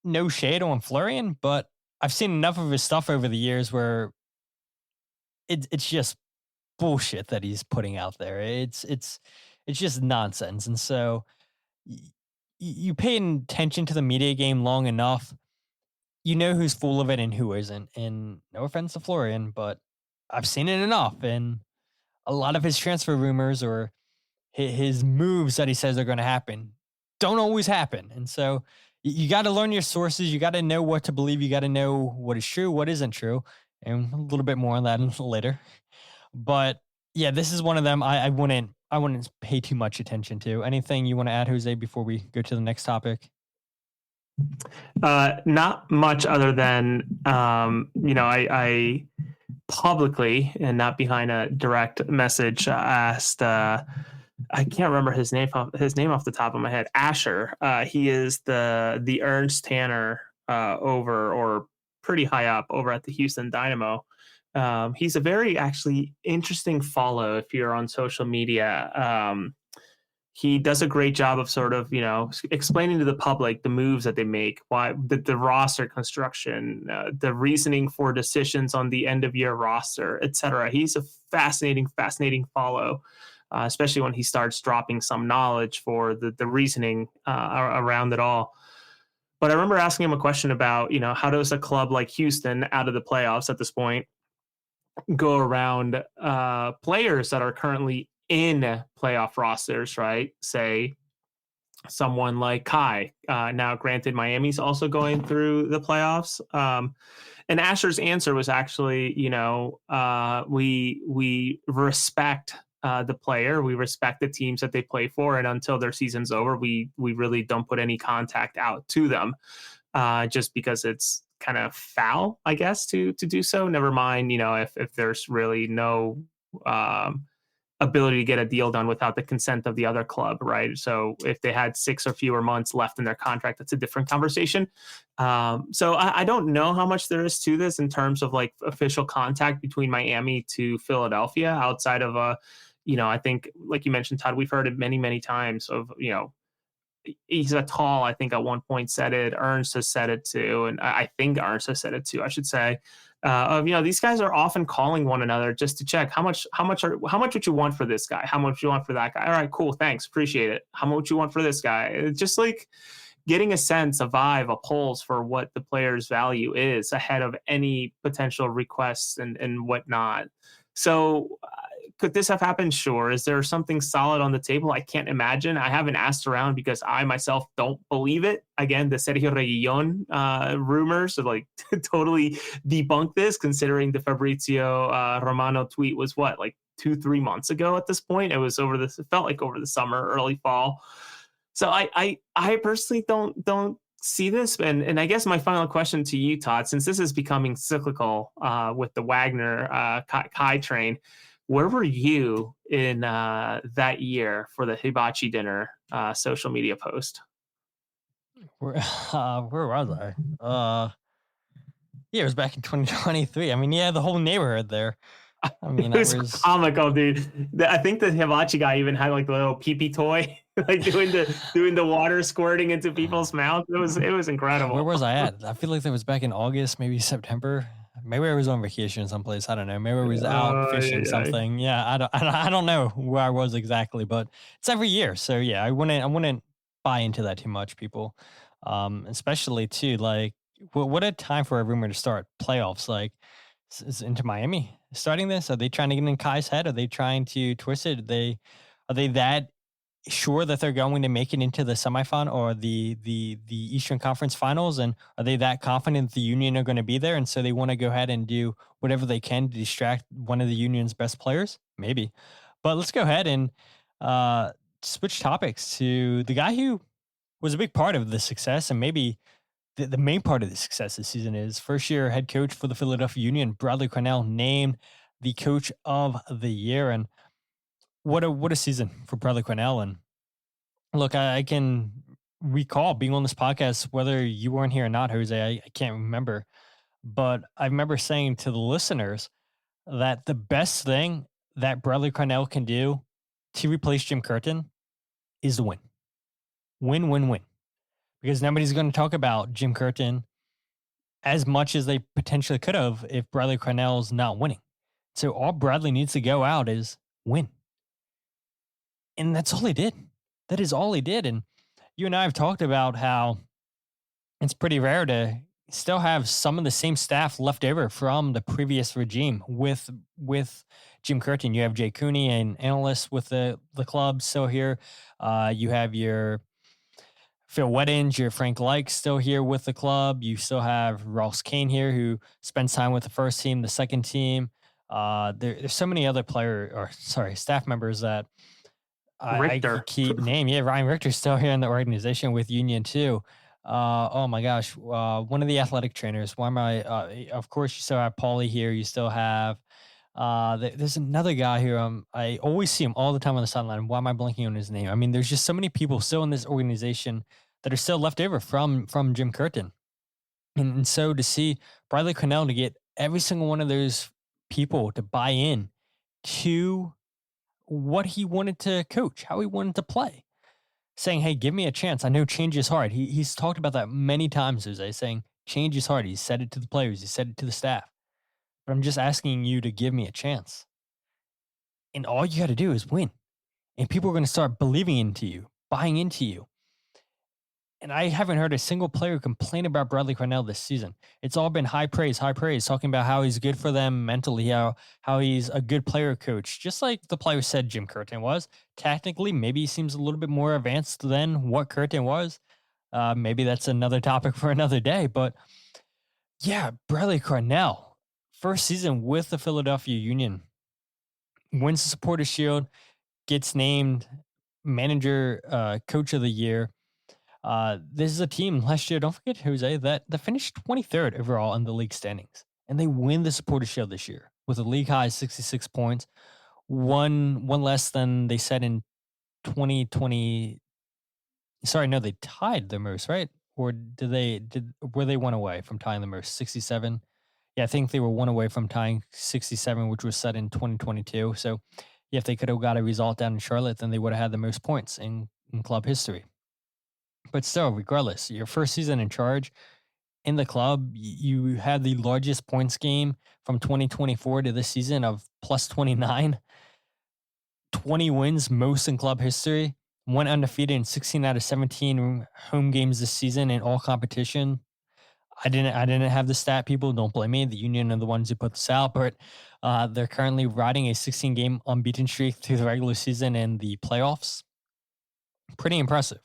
no shade on Florian, but I've seen enough of his stuff over the years where it's just bullshit that he's putting out there. It's just nonsense. And so you pay attention to the media game long enough, you know who's full of it and who isn't. And no offense to Florian, but I've seen it enough. And a lot of his transfer rumors or his moves that he says are going to happen don't always happen. And so you got to learn your sources. You got to know what to believe. You got to know what is true, what isn't true. And a little bit more on that later. But yeah, this is one of them I wouldn't pay too much attention to. Anything you want to add, Jose, before we go to the next topic? Not much other than, I publicly and not behind a direct message asked, I can't remember his name off the top of my head. Asher. He is the Ernst Tanner over or pretty high up over at the Houston Dynamo. He's a very actually interesting follow if you're on social media. He does a great job of sort of, explaining to the public the moves that they make, why the roster construction, the reasoning for decisions on the end of year roster, etc. He's a fascinating follow, especially when he starts dropping some knowledge for the reasoning around it all. But I remember asking him a question about, how does a club like Houston, out of the playoffs at this point, go around players that are currently in playoff rosters, right? Say someone like Kai. Now, granted, Miami's also going through the playoffs. And Asher's answer was actually, we respect the player. We respect the teams that they play for. And until their season's over, we really don't put any contact out to them just because it's kind of foul, I guess, to do so. Never mind, if there's really no ability to get a deal done without the consent of the other club, right? So if they had 6 or fewer months left in their contract, that's a different conversation. So I don't know how much there is to this in terms of like official contact between Miami to Philadelphia outside of I think, like you mentioned, Todd, we've heard it many, many times of, he's a tall, I think at one point said it, Ernst has said it too. And I think Ernst has said it too, I should say. These guys are often calling one another just to check how much would you want for this guy? How much you want for that guy? All right, cool. Thanks. Appreciate it. How much you want for this guy? It's just like getting a sense, a vibe, a pulse for what the player's value is ahead of any potential requests and whatnot. So could this have happened? Sure. Is there something solid on the table? I can't imagine. I haven't asked around because I myself don't believe it. Again, the Sergio Reguilon rumors like totally debunk this, considering the Fabrizio Romano tweet was like 2-3 months ago at this point. It felt like over the summer, early fall. So I personally don't see this. And I guess my final question to you, Todd, since this is becoming cyclical with the Wagner Kai train, where were you in that year for the hibachi dinner social media post? Where was I? Yeah, it was back in 2023. I mean, yeah, the whole neighborhood there. I mean, it was comical, dude. I think the hibachi guy even had like the little pee-pee toy, like doing the water squirting into people's mouths. It was incredible. Where was I at? I feel like that was back in August, maybe September. Maybe I was on vacation someplace. I don't know. Maybe I was out fishing something. Yeah, I don't know where I was exactly, but it's every year. So yeah, I wouldn't buy into that too much, people. Especially too, like what a time for a rumor to start playoffs. Like is into Miami starting this. Are they trying to get in Kai's head? Are they trying to twist it? Are they that sure that they're going to make it into the semifinal or the Eastern Conference Finals, and are they that confident that the Union are going to be there, and so they want to go ahead and do whatever they can to distract one of the Union's best players? Maybe. But let's go ahead and switch topics to the guy who was a big part of the success, and maybe the main part of the success this season is first-year head coach for the Philadelphia Union, Bradley Carnell, named the Coach of the Year. And what a season for Bradley Carnell. And look, I can recall being on this podcast, whether you weren't here or not, Jose, I can't remember. But I remember saying to the listeners that the best thing that Bradley Carnell can do to replace Jim Curtin is to win. Win. because nobody's going to talk about Jim Curtin as much as they potentially could have if Bradley Carnell's not winning. So all Bradley needs to go out is win. And that's all he did. That is all he did. And you and I have talked about how it's pretty rare to still have some of the same staff left over from the previous regime with Jim Curtin. You have Jay Cooney, an analyst with the club, still here. You have your Phil Weddings, your Frank Like still here with the club. You still have Ross Kane here, who spends time with the first team, the second team. There's so many other staff members that I keep name. Yeah, Ryan Richter's still here in the organization with Union too. Oh my gosh, one of the athletic trainers. Why am I? Of course, you still have Paulie here. You still have. There's another guy who I always see him all the time on the sideline. Why am I blanking on his name? I mean, there's just so many people still in this organization that are still left over from Jim Curtin, and so to see Bradley Carnell to get every single one of those people to buy in to what he wanted to coach, how he wanted to play, saying, hey, give me a chance. I know change is hard. He's talked about that many times, Jose, saying change is hard. He said it to the players. He said it to the staff. But I'm just asking you to give me a chance. And all you got to do is win. And people are going to start believing into you, buying into you. And I haven't heard a single player complain about Bradley Carnell this season. It's all been high praise, talking about how he's good for them mentally, how he's a good player coach, just like the players said Jim Curtin was. Technically, maybe he seems a little bit more advanced than what Curtin was. Maybe that's another topic for another day. But yeah, Bradley Carnell, first season with the Philadelphia Union, wins the Supporters Shield, gets named manager, coach of the year. This is a team last year, don't forget, Jose, that finished 23rd overall in the league standings. And they win the Supporters Shield this year with a league high 66 points, one less than they set in 2020. Sorry, no, they tied the most, right? Or were they one away from tying the most? 67? Yeah, I think they were one away from tying 67, which was set in 2022. So yeah, if they could have got a result down in Charlotte, then they would have had the most points in club history. But still, regardless, your first season in charge in the club, you had the largest points game from 2024 to this season of plus 29, 20 wins, most in club history, went undefeated in 16 out of 17 home games this season in all competition. I didn't have the stat, people. Don't blame me. The Union are the ones who put this out, but they're currently riding a 16-game unbeaten streak through the regular season and the playoffs. Pretty impressive.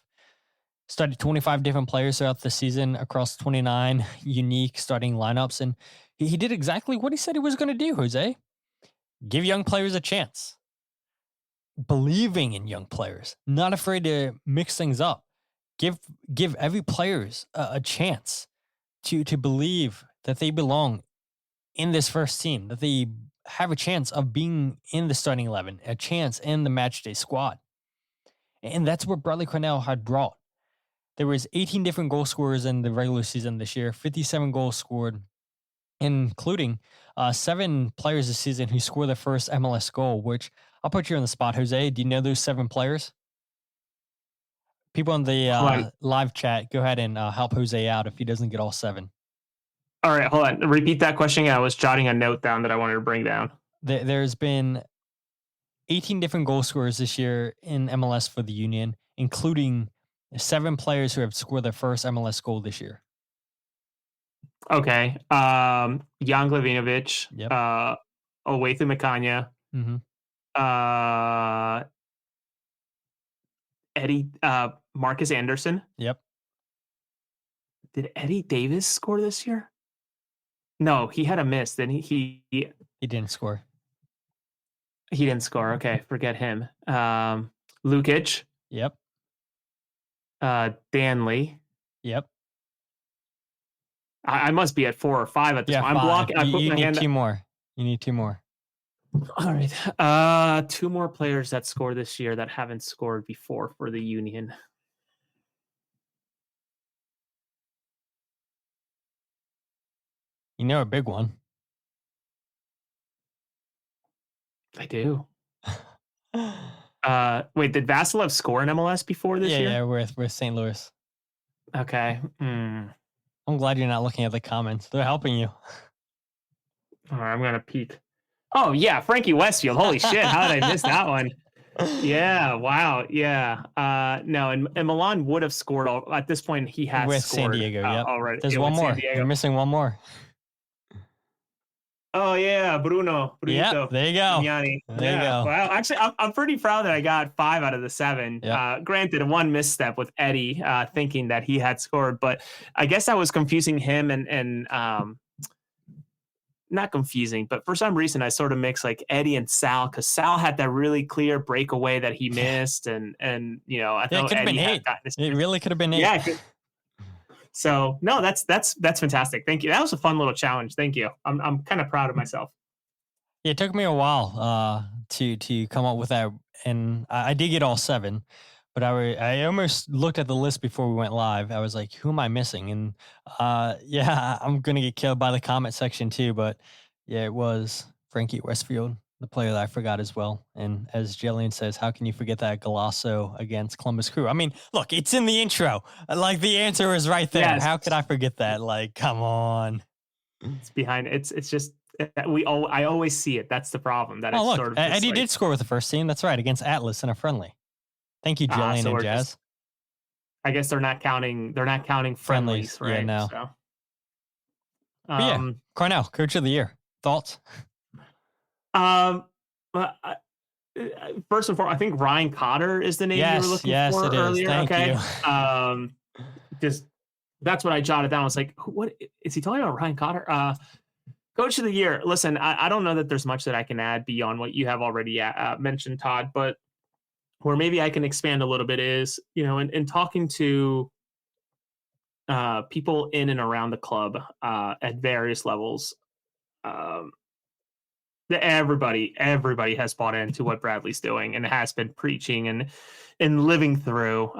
Started 25 different players throughout the season across 29 unique starting lineups. And he did exactly what he said he was going to do, Jose. Give young players a chance. Believing in young players. Not afraid to mix things up. Give every players a chance to believe that they belong in this first team, that they have a chance of being in the starting 11, a chance in the matchday squad. And that's what Bradley Carnell had brought. There was 18 different goal scorers in the regular season this year, 57 goals scored, including 7 players this season who scored their first MLS goal, which I'll put you on the spot, Jose. Do you know those 7 players? People on the live chat, go ahead and help Jose out if he doesn't get all 7. All right, hold on. Repeat that question. I was jotting a note down that I wanted to bring down. There's been 18 different goal scorers this year in MLS for the Union, including 7 players who have scored their first MLS goal this year. Okay. Jan Glavinovic, Yep. Owethu Makanya, Eddie, Marcus Anderson. Yep. Did Eddie Davis score this year? No, he had a miss. Then he didn't score. He didn't score. Okay, forget him. Lukic. Yep. Danley. Yep. I must be at 4 or 5 at this point. I'm blocking. You need 2 more. You need 2 more. All right. 2 more players that scored this year that haven't scored before for the Union. You know a big one. I do. Wait, did Vasilev score in MLS before this year? Yeah, with St. Louis. Okay. I'm glad you're not looking at the comments. They're helping you. All right, I'm gonna peek. Oh yeah, Frankie Westfield. Holy shit! How did I miss that one? Yeah. Wow. Yeah. No, and Milan would have scored at this point. He has With scored San Diego, yep. already. There's Yeah, one with San more. Diego. You're missing one more. Oh yeah, Brunito. Yeah, there you go. Damiani. There you go. Well, actually, I'm pretty proud that I got 5 out of the 7. Yep. Granted, one misstep with Eddie thinking that he had scored, but I guess I was confusing him and not confusing, but for some reason I sort of mixed like Eddie and Sal, because Sal had that really clear breakaway that he missed, and I Yeah, thought it could have been Eddie 8. It really could have been 8. Yeah. So no, that's fantastic. Thank you. That was a fun little challenge. Thank you. I'm kind of proud of myself. It took me a while to come up with that, and I did get all 7, but I almost looked at the list before we went live. I was like, who am I missing? And yeah, I'm gonna get killed by the comment section too, but yeah, it was Frankie Westfield, the player that I forgot as well. And as Jillian says, how can you forget that Golasso against Columbus Crew? I mean, look, it's in the intro. Like, the answer is right there. Yes. How could I forget that? Like, come on. It's behind. It's just I always see it. That's the problem. That Oh, it's look, sort of Eddie like, did score with the first team. That's right, against Atlas in a friendly. Thank you, Jillian so and we're Jazz. I guess they're not counting. They're not counting friendlies, right? Yeah, no. So, But yeah, Carnell, Coach of the Year. Thoughts? But first and foremost, I think Ryan Cotter is the name you were looking for earlier. Thank okay, you. just that's what I jotted down. I was like, what is he talking about? Ryan Cotter, Coach of the Year. Listen, I don't know that there's much that I can add beyond what you have already mentioned, Todd. But where maybe I can expand a little bit is, in talking to people in and around the club at various levels. Everybody has bought into what Bradley's doing and has been preaching and living through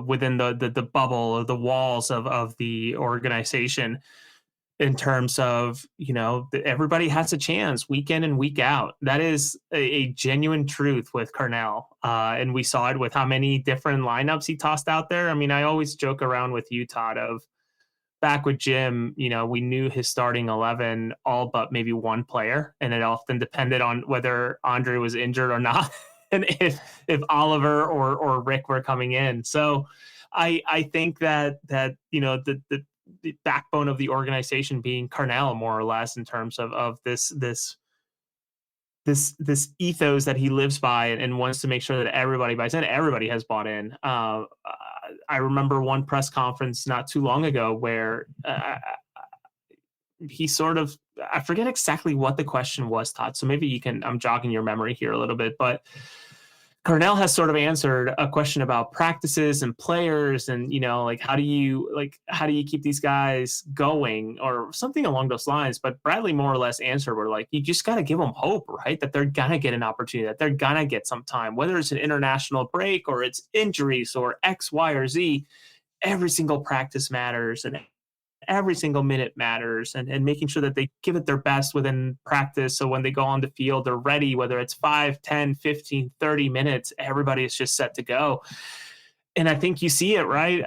within the bubble or the walls of the organization, in terms of, everybody has a chance week in and week out. That is a genuine truth with Carnell. And we saw it with how many different lineups he tossed out there. I mean, I always joke around with you, Todd, of back with Jim, we knew his starting 11 all but maybe one player, and it often depended on whether Andre was injured or not, and if Oliver or Rick were coming in. So I think that the backbone of the organization being Carnell, more or less, in terms of this ethos that he lives by and wants to make sure that everybody buys in. Everybody has bought in. I remember one press conference not too long ago where he sort of, I forget exactly what the question was, Todd. So maybe I'm jogging your memory here a little bit, but Carnell has sort of answered a question about practices and players and, how do you keep these guys going or something along those lines. But Bradley more or less answered, we're like, you just got to give them hope, right? That they're going to get an opportunity, that they're going to get some time, whether it's an international break or it's injuries or X, Y, or Z. Every single practice matters and every single minute matters, and making sure that they give it their best within practice. So when they go on the field, they're ready, whether it's 5, 10, 15, 30 minutes, everybody is just set to go. And I think you see it, right?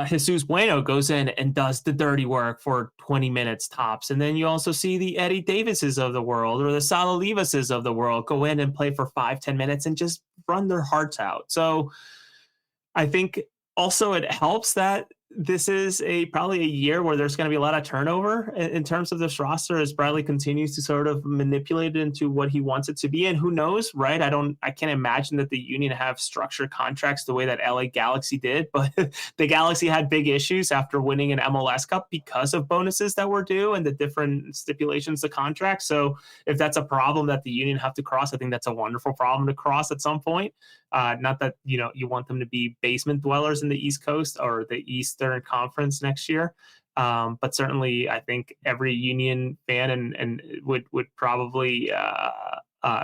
Jesus Bueno goes in and does the dirty work for 20 minutes tops. And then you also see the Eddie Davises of the world or the Salalivases of the world go in and play for 5, 10 minutes and just run their hearts out. So I think also it helps that this is probably a year where there's going to be a lot of turnover in terms of this roster as Bradley continues to sort of manipulate it into what he wants it to be. And who knows, right? I can't imagine that the Union have structured contracts the way that LA Galaxy did, but the Galaxy had big issues after winning an MLS Cup because of bonuses that were due and the different stipulations of contracts. So if that's a problem that the Union have to cross, I think that's a wonderful problem to cross at some point. Not that, you want them to be basement dwellers in the East Coast or the Eastern Conference next year. But certainly I think every Union fan and would probably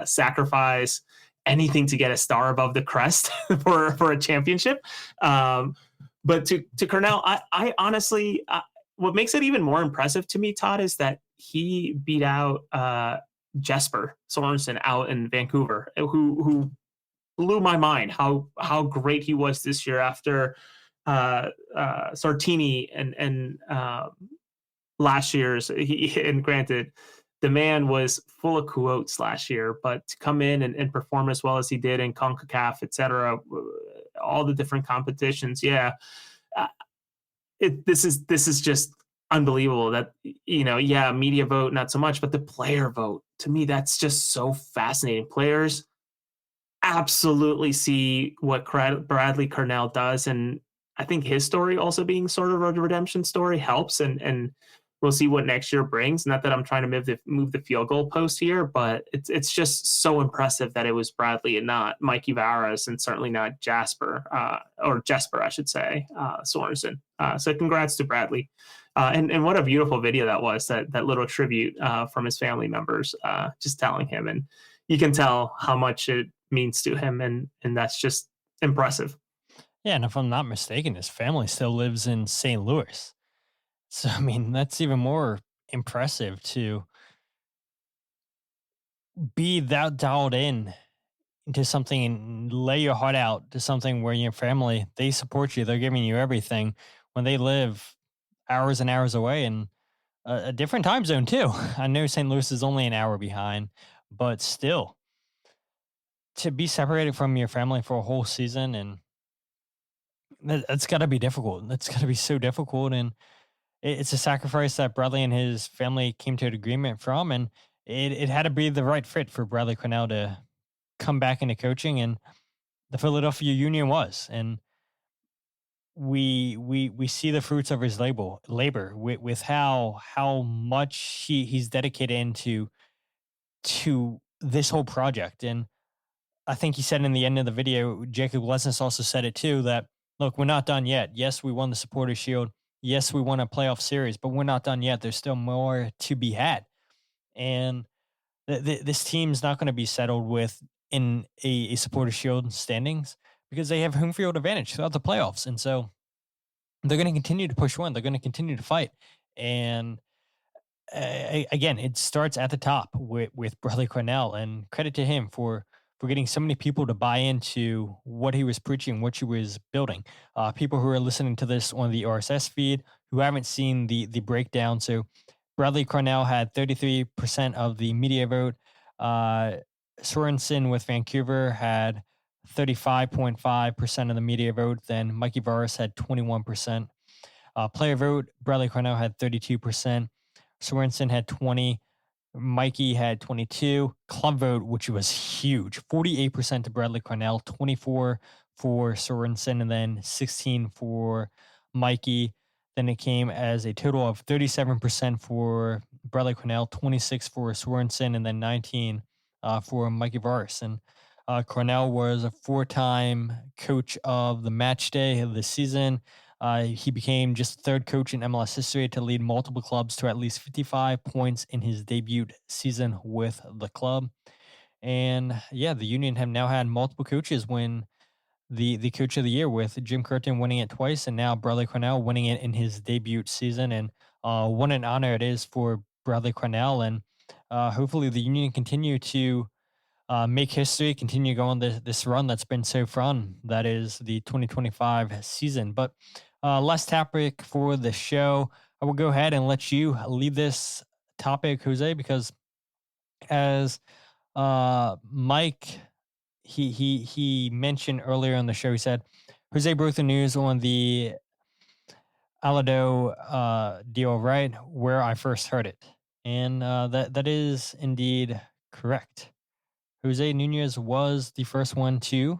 sacrifice anything to get a star above the crest for a championship. But to Carnell, I honestly, what makes it even more impressive to me, Todd, is that he beat out Jesper Sorensen out in Vancouver, who blew my mind how great he was this year after Sartini and last year's. And granted, the man was full of quotes last year, but to come in and perform as well as he did in CONCACAF, et cetera, all the different competitions, yeah, uh, this is just unbelievable. That yeah, media vote not so much, but the player vote, to me, that's just so fascinating. Players absolutely see what Bradley Carnell does, and I think his story also being sort of a redemption story helps, and we'll see what next year brings. Not that I'm trying to move the field goal post here, but it's just so impressive that it was Bradley and not Mikey Varas, and certainly not Jesper, I should say, Sorensen. So congrats to Bradley. And what a beautiful video that was, that little tribute from his family members, just telling him, and you can tell how much it means to him, and that's just impressive. Yeah, and if I'm not mistaken, his family still lives in St. Louis. So I mean, that's even more impressive to be that dialed in into something and lay your heart out to something where your family, they support you, they're giving you everything when they live hours and hours away, and a different time zone too. I know St. Louis is only an hour behind, but still, to be separated from your family for a whole season, and that's got to be difficult. That's got to be so difficult, and it's a sacrifice that Bradley and his family came to an agreement from, and it had to be the right fit for Bradley Carnell to come back into coaching, and the Philadelphia Union was, and we see the fruits of his labor with how much he's dedicated into to this whole project. And I think he said in the end of the video, Jakob Glesnes also said it too, that look, we're not done yet. Yes, we won the Supporters Shield. Yes, we won a playoff series, but we're not done yet. There's still more to be had. And this team's not going to be settled with in a Supporters Shield standings, because they have home field advantage throughout the playoffs. And so they're going to continue to push one. They're going to continue to fight. And again, it starts at the top with Bradley Carnell, and credit to him for getting so many people to buy into what he was preaching, what he was building. People who are listening to this on the RSS feed who haven't seen the breakdown. So Bradley Carnell had 33% of the media vote. Sorensen with Vancouver had 35.5% of the media vote. Then Mikey Varas had 21%. Player vote, Bradley Carnell had 32%. Sorensen had 20. Mikey had 22. Club vote, which was huge, 48% to Bradley Carnell, 24 for Sorensen, and then 16 for Mikey. Then it came as a total of 37% for Bradley Carnell, 26 for Sorensen, and then 19 for Mikey Varas. And Carnell was a 4-time coach of the match day of the season. He became just the third coach in MLS history to lead multiple clubs to at least 55 points in his debut season with the club. And yeah, the Union have now had multiple coaches win the Coach of the Year, with Jim Curtin winning it twice, and now Bradley Carnell winning it in his debut season. And what an honor it is for Bradley Carnell. And hopefully the Union continue to make history, continue going this run that's been so fun. That is the 2025 season. But last topic for the show, I will go ahead and let you lead this topic, Jose, because as Mike, he mentioned earlier on the show, he said, Jose broke the news on the Alladoh deal, right where I first heard it. And that is indeed correct. Jose Nunez was the first one to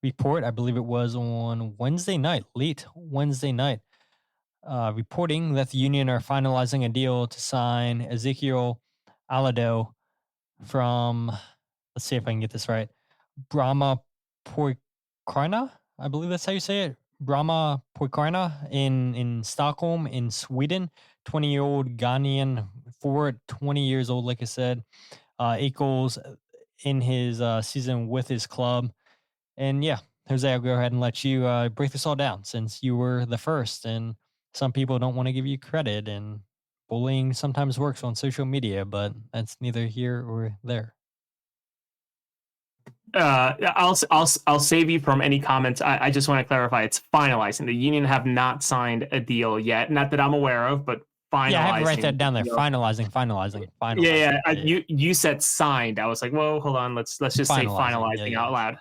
report. I believe it was on Wednesday night, late Wednesday night, reporting that the Union are finalizing a deal to sign Ezekiel Alladoh from, let's see if I can get this right, Brommapojkarna, I believe that's how you say it, Brommapojkarna in Stockholm, in Sweden. 20-year-old Ghanaian forward, 20 years old, like I said, 8 goals in his season with his club. And yeah, Jose, I'll go ahead and let you break this all down, since you were the first, and some people don't want to give you credit, and bullying sometimes works on social media, but that's neither here or there. I'll save you from any comments. I just want to clarify. It's finalizing. The Union have not signed a deal yet. Not that I'm aware of, but finalizing. Yeah, I have to write that down there. You know. Finalizing. Yeah. You said signed. I was like, whoa, hold on. Let's just say finalizing out loud.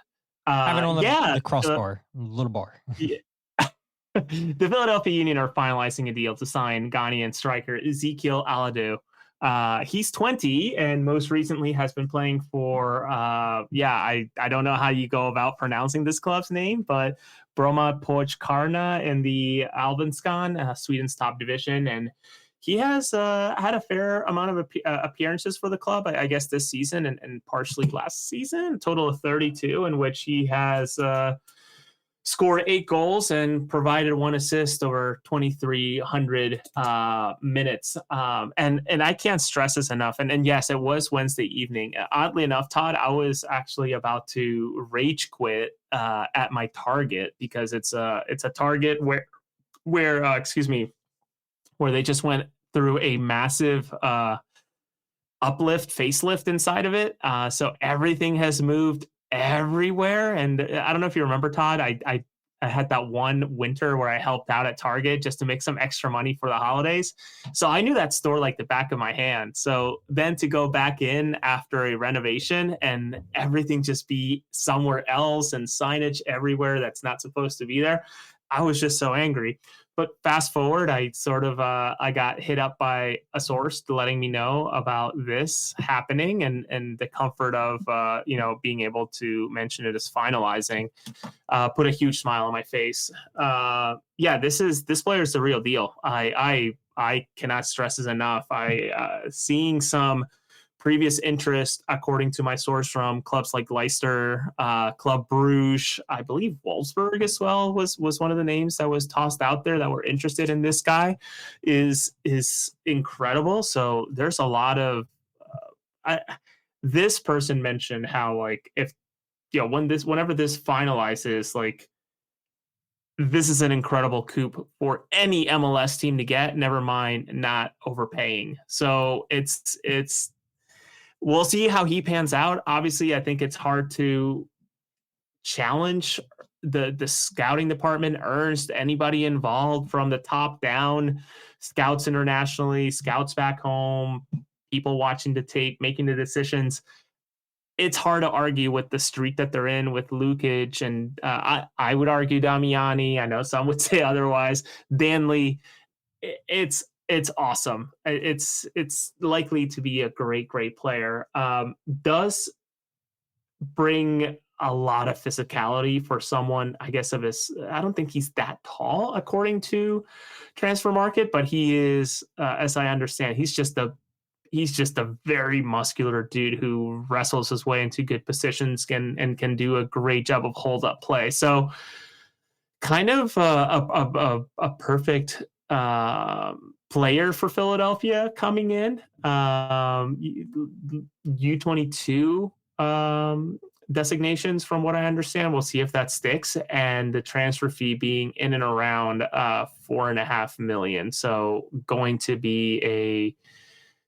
Have it on the crossbar, little bar. Yeah. The Philadelphia Union are finalizing a deal to sign Ghanaian striker Ezekiel Alladoh. He's 20 and most recently has been playing for, I don't know how you go about pronouncing this club's name, but Brommapojkarna in the Allsvenskan, Sweden's top division. And he has had a fair amount of appearances for the club, I guess, this season and partially last season, a total of 32, in which he has scored 8 goals and provided 1 assist over 2,300 minutes. And I can't stress this enough. And yes, it was Wednesday evening. Oddly enough, Todd, I was actually about to rage quit at my Target because it's a Target where they just went through a massive facelift inside of it. So everything has moved everywhere. And I don't know if you remember, Todd, I had that one winter where I helped out at Target just to make some extra money for the holidays. So I knew that store like the back of my hand. So then to go back in after a renovation and everything just be somewhere else and signage everywhere that's not supposed to be there, I was just so angry. But fast forward, I sort of I got hit up by a source letting me know about this happening and the comfort of being able to mention it as finalizing put a huge smile on my face. This player is the real deal. I cannot stress this enough. Seeing some previous interest, according to my source, from clubs like Leicester, Club Bruges, I believe Wolfsburg as well was one of the names that was tossed out there that were interested in this guy, is incredible. So there's a lot of this person mentioned how, like, if whenever this finalizes, like, this is an incredible coup for any MLS team to get, never mind not overpaying. So it's we'll see how he pans out. Obviously, I think it's hard to challenge the scouting department, Ernst, anybody involved from the top down, scouts internationally, scouts back home, people watching the tape, making the decisions. It's hard to argue with the streak that they're in with Lukic, and I would argue Damiani. I know some would say otherwise. Danley, it's awesome. It's likely to be a great player. Does bring a lot of physicality for someone, I guess, of his. I don't think he's that tall according to Transfer Market, but he is, as I understand, he's just a very muscular dude who wrestles his way into good positions and can do a great job of hold up play. So kind of a perfect player for Philadelphia coming in. U22 designations, from what I understand. We'll see if that sticks, and the transfer fee being in and around $4.5 million. So going to be a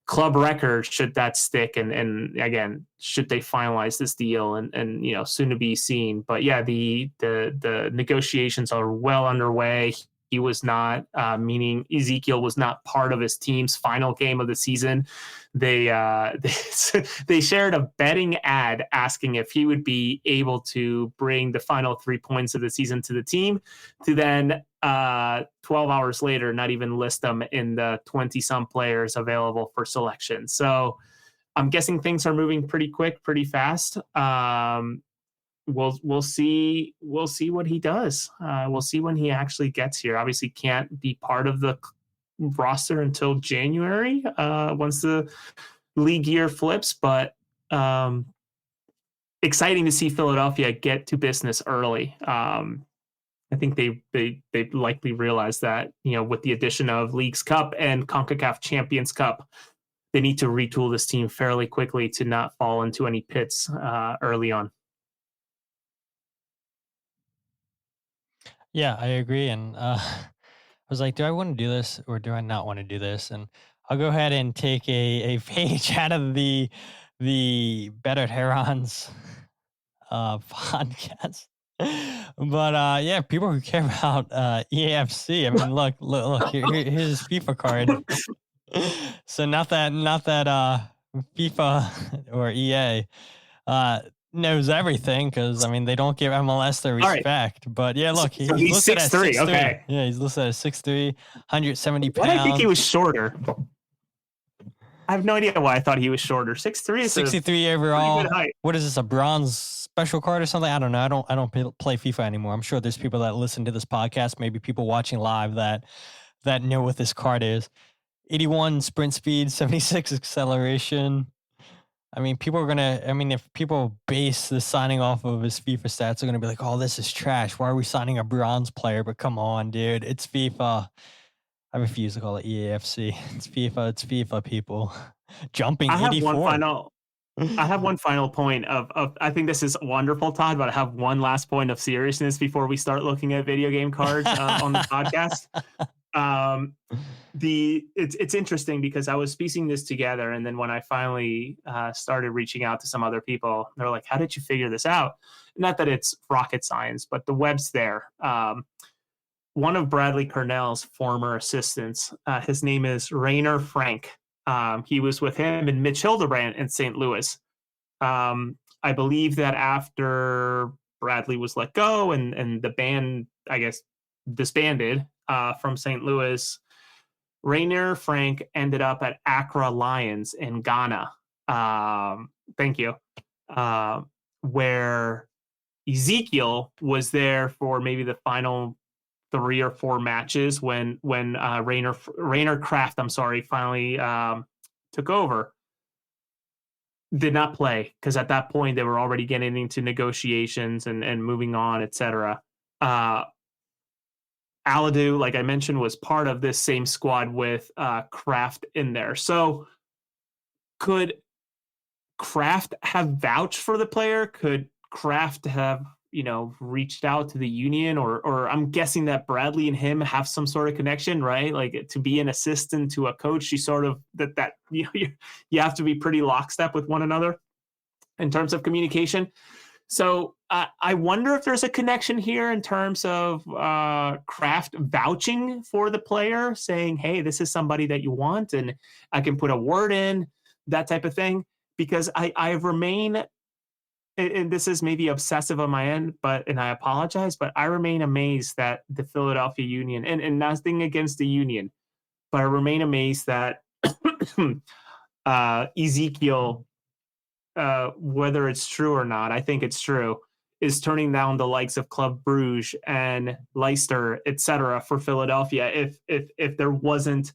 club record should that stick, and again, should they finalize this deal, and soon to be seen. But yeah, the negotiations are well underway. He was not, meaning Ezequiel was not part of his team's final game of the season. They shared a betting ad asking if he would be able to bring the final 3 points of the season to the team, to then 12 hours later not even list them in the 20-some players available for selection. So I'm guessing things are moving pretty quick, pretty fast. We'll see what he does. We'll see when he actually gets here. Obviously can't be part of the roster until January, once the league year flips, but exciting to see Philadelphia get to business early. I think they likely realize that, with the addition of Leagues Cup and CONCACAF Champions Cup, they need to retool this team fairly quickly to not fall into any pits early on. Yeah, I agree. And I was like, do I want to do this or do I not want to do this? And I'll go ahead and take a page out of the Battered Herons podcast. But yeah, people who care about EAFC. I mean, look. Here's his FIFA card. So not that FIFA or EA knows everything, because I mean they don't give MLS their respect. Right. But yeah, look, so he's listed at 6'3". Okay. Yeah, he's listed at 6'3", 170 pounds. I think he was shorter. I have no idea why I thought he was shorter. 6'3" is 63 overall. What is this, a bronze special card or something? I don't know. I don't play FIFA anymore. I'm sure there's people that listen to this podcast, maybe people watching live that know what this card is. 81 sprint speed, 76 acceleration. I mean, if people base the signing off of his FIFA stats, they're going to be like, oh, this is trash. Why are we signing a bronze player? But come on, dude. It's FIFA. I refuse to call it EAFC. It's FIFA. It's FIFA, people. Jumping 84. I have one final point of I think this is wonderful, Todd, but I have one last point of seriousness before we start looking at video game cards on the podcast. It's interesting because I was piecing this together, and then when I finally started reaching out to some other people, they're like, how did you figure this out? Not that it's rocket science, but the web's there. One of Bradley Carnell's former assistants, his name is Rainer Frank. He was with him and Mitch Hildebrand in St. Louis. I believe that after Bradley was let go and the band, I guess, disbanded from St. Louis, Rainer Frank ended up at Accra Lions in Ghana. Thank you. Where Ezequiel was there for maybe the final 3 or 4 matches when Rainer Kraft, finally took over. Did not play because at that point they were already getting into negotiations and moving on, etc. Alladoh, like I mentioned, was part of this same squad with Kraft in there. So could Kraft have vouched for the player? Could Kraft have reached out to the union, or I'm guessing that Bradley and him have some sort of connection, right? Like to be an assistant to a coach, you sort of that you have to be pretty lockstep with one another in terms of communication. So I wonder if there's a connection here in terms of Kraft vouching for the player, saying, hey, this is somebody that you want and I can put a word in, that type of thing. Because I remain, and this is maybe obsessive on my end, and I apologize, but I remain amazed that the Philadelphia Union, and nothing against the Union, but I remain amazed that Ezequiel, whether it's true or not, I think it's true, is turning down the likes of Club Brugge and Leicester, etc., for Philadelphia. If there wasn't,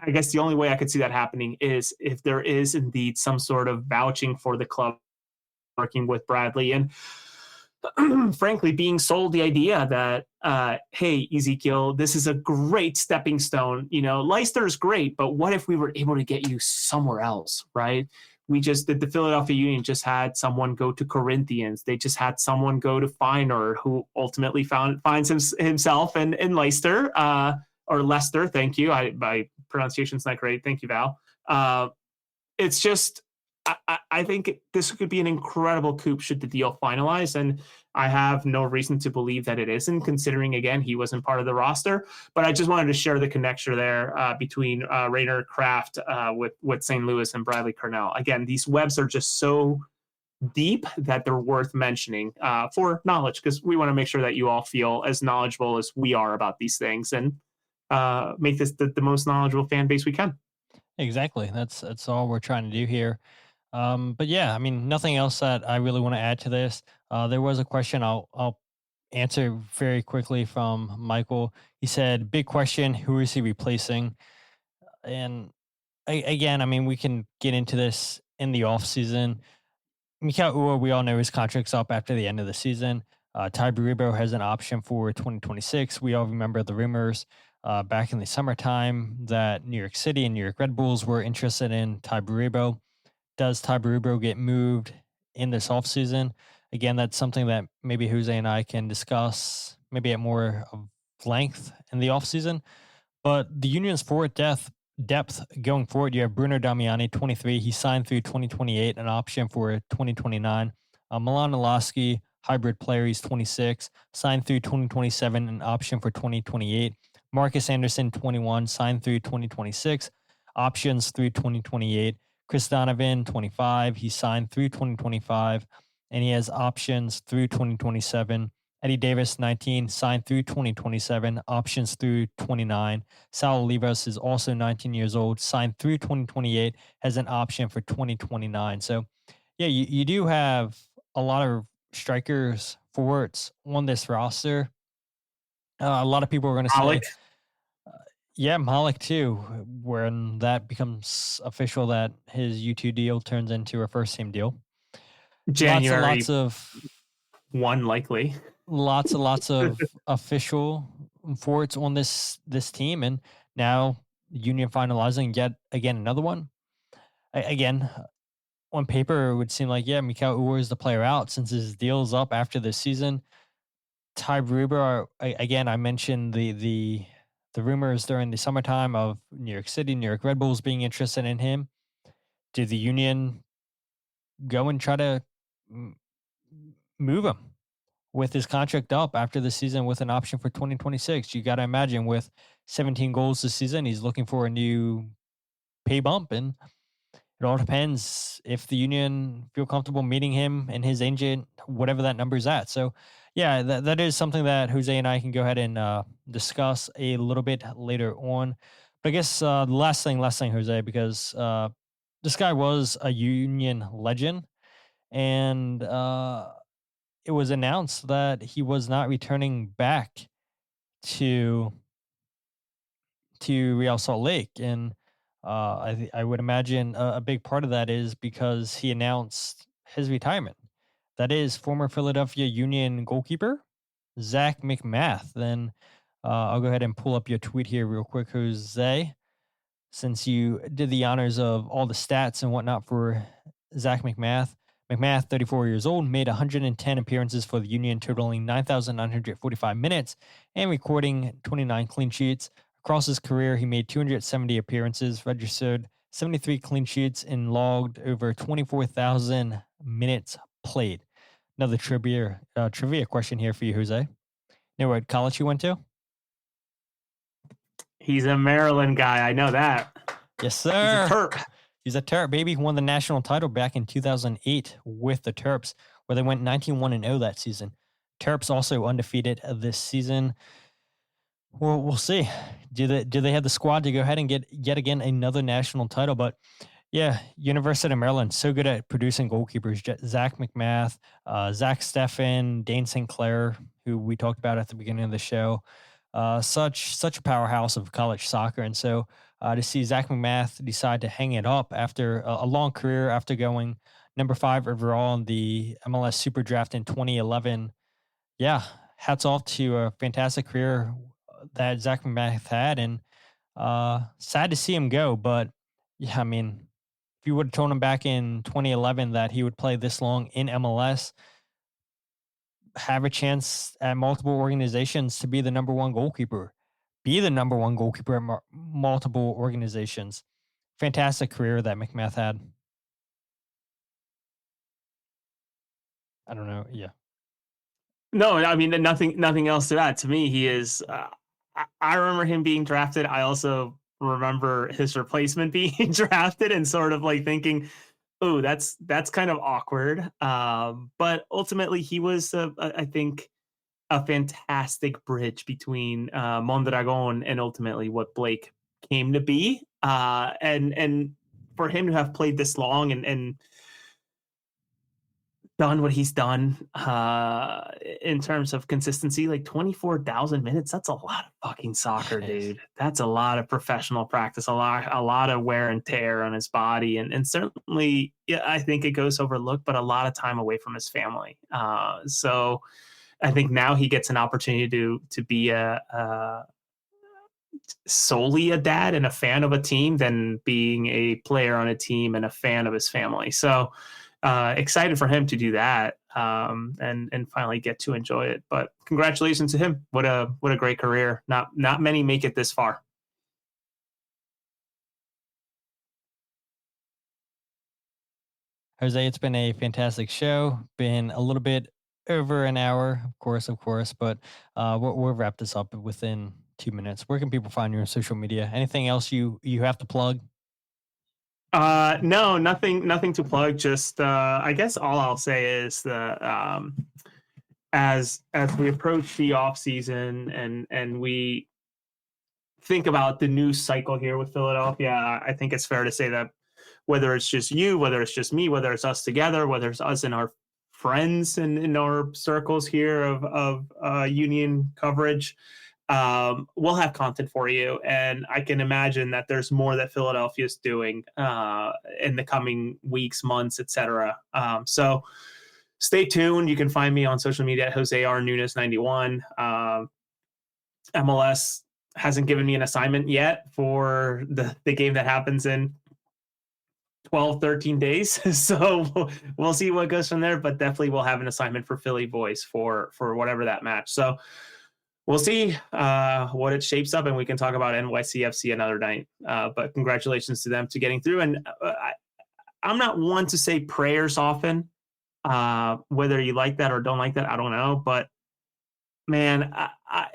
I guess the only way I could see that happening is if there is indeed some sort of vouching for the club working with Bradley and frankly being sold the idea that, hey, Ezequiel, this is a great stepping stone. Leicester is great, but what if we were able to get you somewhere else, right? The Philadelphia Union just had someone go to Corinthians. They just had someone go to Feyenoord, who ultimately finds himself in Leicester, or Leicester. Thank you. My pronunciation's not great. Thank you, Val. It's just, I think this could be an incredible coup should the deal finalize, and I have no reason to believe that it isn't, considering, again, he wasn't part of the roster. But I just wanted to share the connection there between Rainer Kraft with St. Louis and Bradley Carnell. Again, these webs are just so deep that they're worth mentioning for knowledge, because we want to make sure that you all feel as knowledgeable as we are about these things and make this the most knowledgeable fan base we can. Exactly. That's all we're trying to do here. But yeah, I mean, nothing else that I really want to add to this. There was a question I'll answer very quickly from Michael. He said, big question, who is he replacing? And again, I mean, we can get into this in the off season. Mikel Uhre, we all know his contract's up after the end of the season. Ty Baribo has an option for 2026. We all remember the rumors back in the summertime that New York City and New York Red Bulls were interested in Ty Baribo. Does Ty Baribo get moved in this offseason? Again, that's something that maybe Jose and I can discuss maybe at more of length in the offseason. But the Union's forward depth going forward, you have Bruno Damiani, 23. He signed through 2028, an option for 2029. Milan Elaski, hybrid player, he's 26, signed through 2027, an option for 2028. Marcus Anderson, 21, signed through 2026, options through 2028. Chris Donovan, 25, he signed through 2025, and he has options through 2027. Eddie Davis, 19, signed through 2027, options through 29. Sal Olivas is also 19 years old, signed through 2028, has an option for 2029. So, yeah, you do have a lot of strikers, forwards on this roster. A lot of people are going to say, Alec, yeah, Malik too, when that becomes official that his U2 deal turns into a first team deal. January Lots of 1 likely. lots of official forwards on this team, and now Union finalizing yet again another one. Again, on paper, it would seem like Mikal Uwer is the player out since his deal's up after this season. Ty Gruber, again, I mentioned the rumors during the summertime of New York City, New York Red Bulls being interested in him. Did the Union go and try to move him with his contract up after the season with an option for 2026? You got to imagine with 17 goals this season, he's looking for a new pay bump, and it all depends if the Union feel comfortable meeting him and his agent, whatever that number is at. So, yeah, that is something that Jose and I can go ahead and discuss a little bit later on. But I guess the last thing, Jose, because this guy was a Union legend, and it was announced that he was not returning back to Real Salt Lake, and I would imagine a big part of that is because he announced his retirement. That is former Philadelphia Union goalkeeper Zach McMath. Then I'll go ahead and pull up your tweet here real quick, Jose, since you did the honors of all the stats and whatnot for Zach McMath. McMath, 34 years old, made 110 appearances for the Union, totaling 9,945 minutes and recording 29 clean sheets. Across his career, he made 270 appearances, registered 73 clean sheets, and logged over 24,000 minutes played. Another trivia question here for you, Jose. You know what college you went to? He's a Maryland guy. I know that. Yes, sir. He's a Terp. He's a Terp, baby. Won the national title back in 2008 with the Terps, where they went 19-1-0 that season. Terps also undefeated this season. Well, we'll see. Do they have the squad to go ahead and get yet again another national title? But yeah, University of Maryland, so good at producing goalkeepers. Zach McMath, Zach Steffen, Dane St. Clair, who we talked about at the beginning of the show. Such a powerhouse of college soccer. And so to see Zach McMath decide to hang it up after a long career, after going number 5 overall in the MLS Super Draft in 2011, yeah, hats off to a fantastic career that Zach McMath had, and sad to see him go. But yeah, I mean, if you would have told him back in 2011 that he would play this long in MLS, have a chance at multiple organizations to be the number one goalkeeper, at multiple organizations. Fantastic career that McMath had. I don't know. Yeah. No, I mean, nothing else to that. To me, he is. I remember him being drafted. I also remember his replacement being drafted, and sort of like thinking, "Oh, that's kind of awkward." But ultimately, he was, I think, a fantastic bridge between Mondragon and ultimately what Blake came to be. And for him to have played this long and done what he's done in terms of consistency, like 24,000 minutes, that's a lot of fucking soccer, dude. That's a lot of professional practice, a lot of wear and tear on his body, and certainly, yeah, I think it goes overlooked, but a lot of time away from his family. So I think now he gets an opportunity to be solely a dad and a fan of a team than being a player on a team and a fan of his family. So excited for him to do that and finally get to enjoy it. But congratulations to him. What a great career. Not many make it this far. Jose, it's been a fantastic show. Been a little bit over an hour, of course, but we'll wrap this up within 2 minutes. Where can people find you on social media? Anything else you have to plug? No, nothing to plug. Just I guess all I'll say is the as we approach the off season and we think about the news cycle here with Philadelphia, I think it's fair to say that whether it's just you, whether it's just me, whether it's us together, whether it's us and our friends and in our circles here of Union coverage, we'll have content for you. And I can imagine that there's more that Philadelphia is doing in the coming weeks, months, etc. So stay tuned. You can find me on social media at Jose R. Nunes91. MLS hasn't given me an assignment yet for the game that happens in 12, 13 days. So we'll see what goes from there, but definitely we'll have an assignment for Philly Voice for whatever that match. So we'll see what it shapes up, and we can talk about NYCFC another night. But congratulations to them to getting through. And I'm not one to say prayers often, whether you like that or don't like that, I don't know. But man,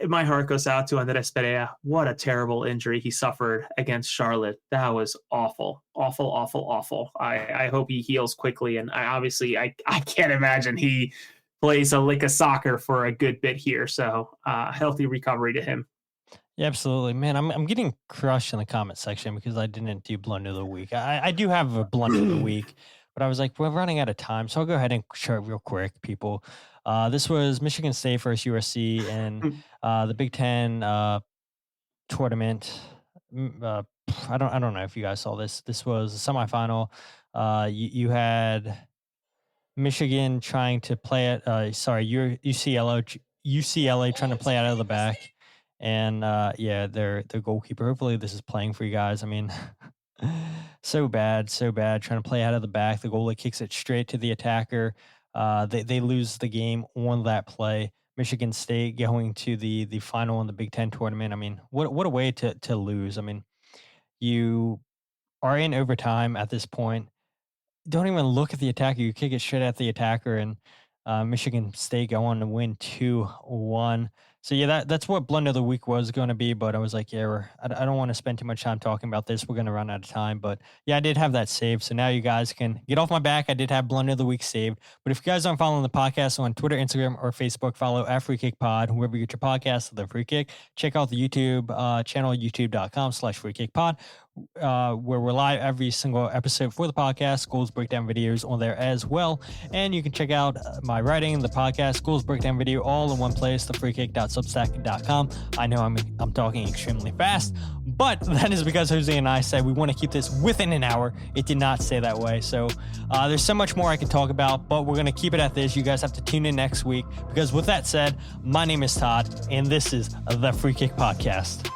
my heart goes out to Andres Perea. What a terrible injury he suffered against Charlotte. That was awful. I hope he heals quickly. And I can't imagine he plays a lick of soccer for a good bit here. So healthy recovery to him. Yeah, absolutely, man. I'm getting crushed in the comment section because I didn't do blunder of the week. I do have a blunder of the week, but I was like, we're running out of time, so I'll go ahead and share it real quick, people. This was Michigan State versus USC and the Big Ten tournament. I don't know if you guys saw this. This was a semifinal. You had Michigan trying to play it. UCLA trying to play out of the back, and their goalkeeper. Hopefully, this is playing for you guys. I mean, so bad, trying to play out of the back. The goalie kicks it straight to the attacker. They lose the game on that play. Michigan State going to the final in the Big Ten tournament. I mean, what a way to lose. I mean, you are in overtime at this point. Don't even look at the attacker. You kick it straight at the attacker, and Michigan State go on to win 2-1. So yeah, that's what blunder of the week was going to be. But I was like, I don't want to spend too much time talking about this. We're going to run out of time. But yeah, I did have that saved. So now you guys can get off my back. I did have blunder of the week saved. But if you guys aren't following the podcast on Twitter, Instagram, or Facebook, follow at Free Kick Pod, whoever you get your podcast, the Free Kick. Check out the YouTube channel, youtube.com/freekickpod. Where we're live every single episode for the podcast, goals breakdown videos on there as well. And you can check out my writing, the podcast, goals breakdown video, all in one place, thefreekick.substack.com. I know I'm talking extremely fast, but that is because Jose and I said we want to keep this within an hour. It did not stay that way. So there's so much more I can talk about, but we're going to keep it at this. You guys have to tune in next week because with that said, my name is Todd and this is the Free Kick Podcast.